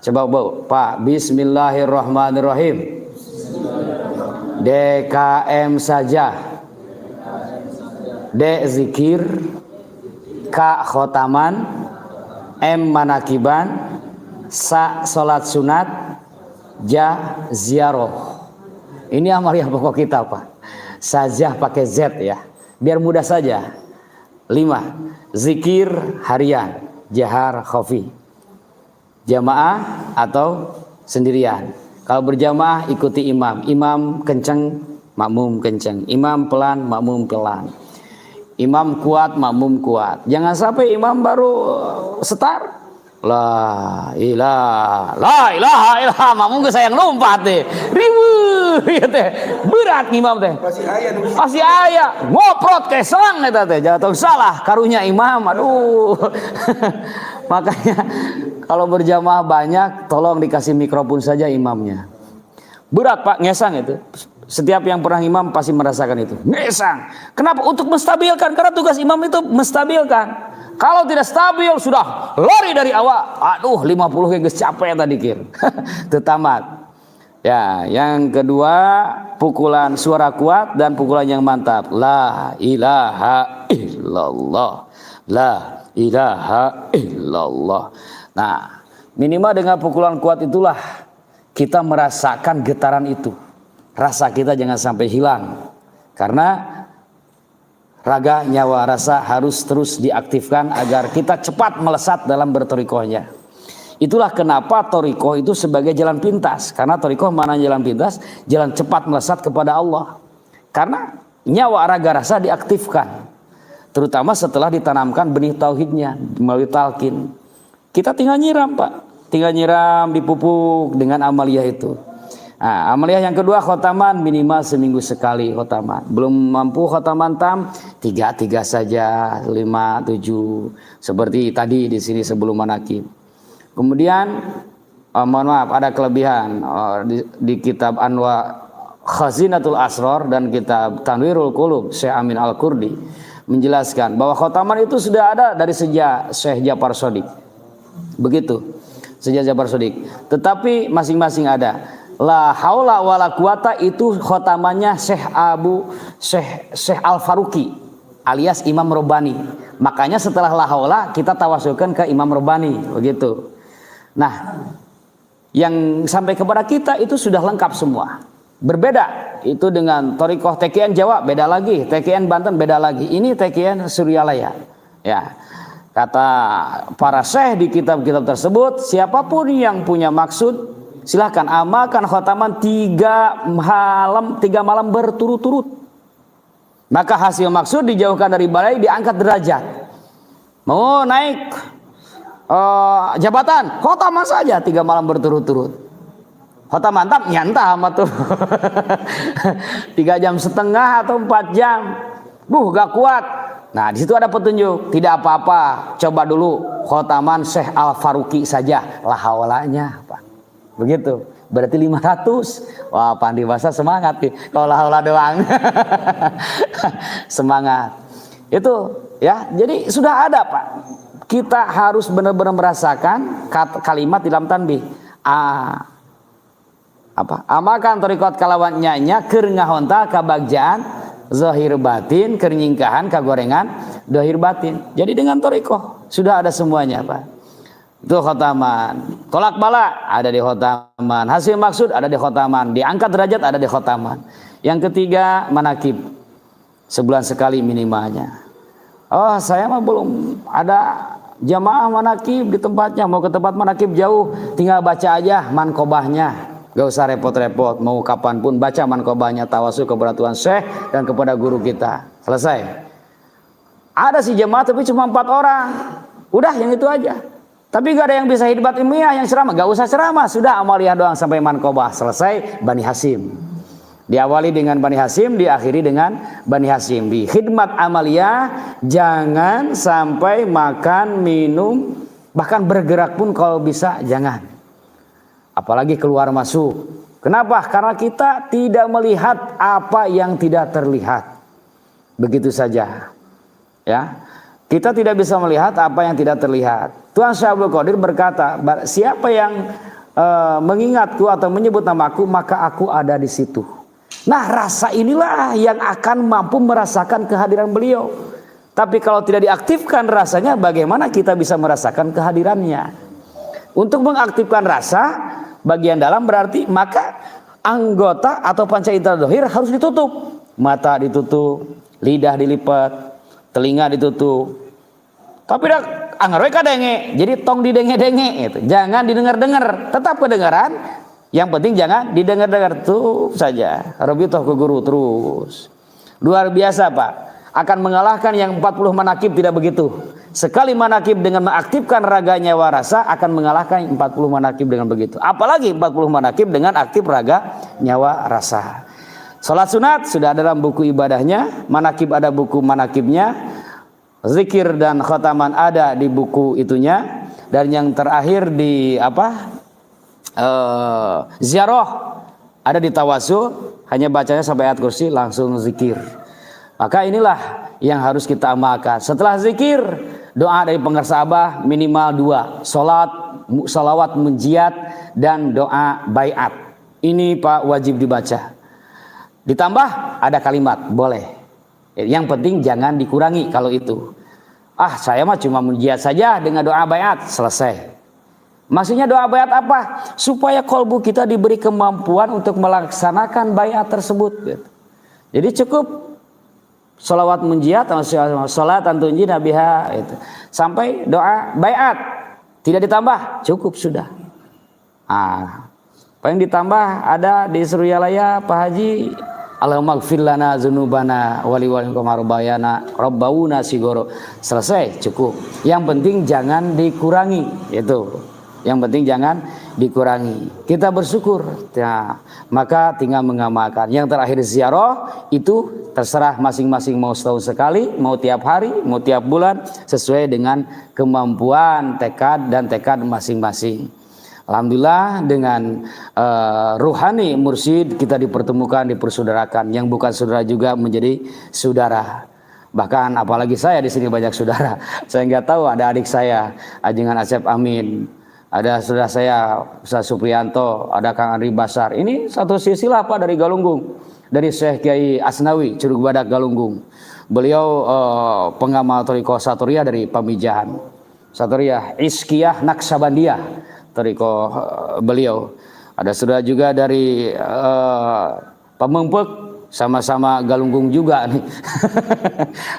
Coba Pak, bismillahirrahmanirrahim. DKM saja. D zikir, K khotaman, M manakiban, Sa salat sunat, Ja ziarah. Ini amaliyah pokok kita, Pak. Sajah pakai Z ya, biar mudah saja. 5. Zikir harian, jahar khafi. Jamaah atau sendirian. Kalau berjamaah ikuti imam. Imam kenceng, makmum kenceng. Imam pelan, makmum pelan. Imam kuat, makmum kuat. Jangan sampai imam baru setar. La ilaha illallah, makmum ke sayang lompat deh. Ribu ya teh. Berat imam teh. Pasti aya. Ngoprot ke selang eta teh. Jangan tahu salah karunya imam. Aduh. Makanya kalau berjamaah banyak, tolong dikasih mikrofon saja imamnya. Berat Pak, ngesang itu. Setiap yang pernah imam pasti merasakan itu. Ngesang. Kenapa? Untuk menstabilkan. Karena tugas imam itu menstabilkan. Kalau tidak stabil sudah lari dari awal. Aduh, 50 geus capek tadi kir. Tetamat. Ya, yang kedua pukulan suara kuat dan pukulan yang mantap. La ilaha illallah. La ilaha illallah. Nah, minimal dengan pukulan kuat itulah kita merasakan getaran itu. Rasa kita jangan sampai hilang. Karena raga, nyawa, rasa harus terus diaktifkan agar kita cepat melesat dalam berthariqahnya. Itulah kenapa thariqah itu sebagai jalan pintas. Karena thariqah mana jalan pintas? Jalan cepat melesat kepada Allah. Karena nyawa, raga, rasa diaktifkan. Terutama setelah ditanamkan benih tauhidnya melalui talqin. Kita tinggal nyiram Pak. Tinggal nyiram, dipupuk dengan amaliyah itu. Nah, amaliyah yang kedua khotaman, minimal seminggu sekali khotaman. Belum mampu khotaman tam, 3 saja, 5, 7. Seperti tadi di sini sebelum manakib. Kemudian mohon maaf, ada kelebihan di kitab Anwa Khazinatul Asrar dan kitab Tanwirul Qulub Syekh Amin Al-Qurdi menjelaskan bahwa khotaman itu sudah ada dari sejak Syekh Ja'far Shadiq. Begitu. Sejak Ja'far Shadiq. Tetapi masing-masing ada. La haula wala quwata itu khotamannya Syekh Al-Faruqi alias Imam Rabbani. Makanya setelah la haula kita tawasulkan ke Imam Rabbani, begitu. Nah, yang sampai kepada kita itu sudah lengkap semua. Berbeda itu dengan thariqah TKN Jawa, beda lagi, TKN Banten beda lagi. Ini TKN Suryalaya. Ya. Kata para syekh di kitab-kitab tersebut, siapapun yang punya maksud silahkan amalkan khotaman 3 malam berturut-turut. Maka hasil maksud dijauhkan dari balai, diangkat derajat. Mau naik jabatan, khotaman saja 3 malam berturut-turut. Khotaman mantap, nyantah amat tuh. 3,5 jam atau 4 jam. Gak kuat. Nah, di situ ada petunjuk, tidak apa-apa, coba dulu khotaman Syekh Al-Faruqi saja, la haulanya, Pak. Begitu. Berarti 500. Wah, Pandi Basa semangat nih. Kalau la haula doang. Semangat. Itu ya, jadi sudah ada, Pak. Kita harus benar-benar merasakan kalimat di dalam tanbih. Amalkan thariqat kalawan nyanya keur ngahonta kabagjaan zahir batin, kernyingkahan, kagorengan, dohir batin. Jadi dengan thariqah sudah ada semuanya, Pak. Itu khotaman. Tolak bala ada di khotaman. Hasil maksud ada di khotaman. Diangkat derajat ada di khotaman. Yang ketiga, manakib. Sebulan sekali minimalnya. Oh, saya mah belum ada jamaah manakib di tempatnya. Mau ke tempat manakib jauh, tinggal baca aja mankobahnya. Gak usah repot-repot, mau kapanpun baca mankobahnya, tawasul kepada Tuhan Syekh dan kepada guru kita. Selesai. Ada si jemaah tapi cuma 4 orang. Udah yang itu aja. Tapi gak ada yang bisa hidbat ilmiah yang ceramah. Gak usah ceramah, sudah amaliyah doang sampai mankobah. Selesai Bani Hasyim. Diawali dengan Bani Hasyim, diakhiri dengan Bani Hasyim. Di khidmat amaliyah jangan sampai makan, minum, bahkan bergerak pun kalau bisa jangan. Apalagi keluar masuk. Kenapa? Karena kita tidak melihat apa yang tidak terlihat. Begitu saja. Ya. Kita tidak bisa melihat apa yang tidak terlihat. Tuhan Syekh Abdul Qadir berkata, siapa yang mengingatku atau menyebut namaku, maka aku ada di situ. Nah, rasa inilah yang akan mampu merasakan kehadiran beliau. Tapi kalau tidak diaktifkan rasanya, bagaimana kita bisa merasakan kehadirannya? Untuk mengaktifkan rasa bagian dalam berarti maka anggota atau panca indera dohir harus ditutup. Mata ditutup, lidah dilipat, telinga ditutup. Tapi dah anggar we kadenge, jadi tong didenge-denge itu. Jangan didengar-dengar, tetap kedengaran. Yang penting jangan didengar-dengar, tuh saja. Rabitoh ke guru terus. Luar biasa, Pak. Akan mengalahkan yang 40 manakib tidak begitu. Sekali manakib dengan mengaktifkan raga nyawa rasa akan mengalahkan 40 manakib dengan begitu. Apalagi 40 manakib dengan aktif raga nyawa rasa. Salat sunat sudah dalam buku ibadahnya, manakib ada buku manakibnya, zikir dan khotaman ada di buku itunya, dan yang terakhir di ziarah ada di tawasul, hanya bacanya sampai ayat kursi langsung zikir. Maka inilah yang harus kita amalkan. Setelah zikir, doa dari pengarsa Abah minimal 2, salawat munjiat dan doa baiat. Ini Pak wajib dibaca. Ditambah ada kalimat boleh. Yang penting jangan dikurangi kalau itu. Saya mah cuma munjiat saja dengan doa baiat, selesai. Maksudnya doa baiat apa? Supaya kolbu kita diberi kemampuan untuk melaksanakan baiat tersebut. Jadi cukup sholawat munjiat, sholat antunji nabiha itu. Sampai doa baiat. Tidak ditambah, cukup sudah. Paling ditambah ada di Suryalaya Pak Haji, Allahumma gfir lana dzunubana wali komarubayana rabbawuna sigoro. Selesai, cukup. Yang penting jangan dikurangi, itu. Yang penting jangan dikurangi. Kita bersyukur. Ya, maka tinggal mengamalkan. Yang terakhir ziarah itu terserah masing-masing, mau setahun sekali, mau tiap hari, mau tiap bulan, sesuai dengan kemampuan, tekad masing-masing. Alhamdulillah dengan ruhani mursyid kita dipertemukan, dipersaudarakan. Yang bukan saudara juga menjadi saudara. Bahkan apalagi saya di sini banyak saudara. Saya nggak tahu ada adik saya, Ajengan Asep Amin. Ada saudara saya, Ustaz Supriyanto, ada Kang Andri Basar. Ini satu silsilah Pak dari Galunggung. Dari Syekh Kiai Asnawi, Curug Badak Galunggung. Beliau pengamal thariqah Saturiyah dari Pamijahan. Saturiyah Iskiyah Naksabandiyah thariqah beliau. Ada saudara juga dari Pemempek sama-sama galunggung juga nih.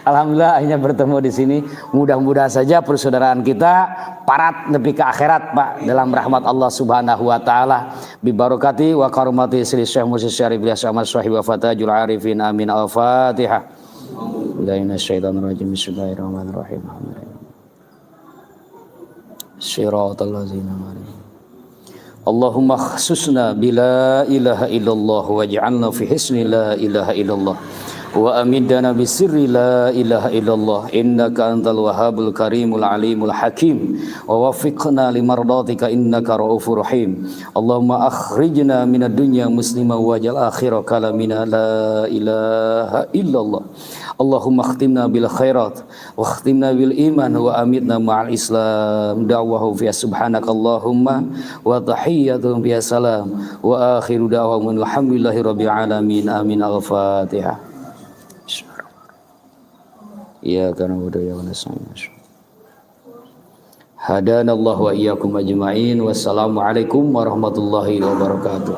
Alhamdulillah akhirnya bertemu di sini. Mudah-mudahan saja persaudaraan kita parat nepi ke akhirat Pak dalam rahmat Allah Subhanahu wa taala. Bi barakati wa karomati Sri Syekh Musa Syarif Ilyas Ahmad Sahib wa Fatajul Arifin amin al-Fatihah. Bismillahirrahmanirrahim. Bismillahirrahmanirrahim. Shiratal ladzina an'amta Allahumma khususna bila ilaha illallah waj'alna fi hisni la ilaha illallah wa amidana bi sirri la ilaha illallah innaka antal wahhabul karimul alimul hakim wa waffiqna limardatika innaka raufur rahim Allahumma akhrijna minad dunya musliman waj'al akhira kalamina la ilaha illallah Allahumma khtimna bil khairat wa khtimna bil iman wa amitna ma'al islam da'wahu fi subhanakallahumma wa tahiyyatuhum bi salam wa akhiru da'wahum alhamdulillahi rabbil alamin amin al-fatihah. Ya kana wa ya nasta'in. Hadanallahu wa iyyakum ajma'in. Wassalamu alaikum warahmatullahi wabarakatuh.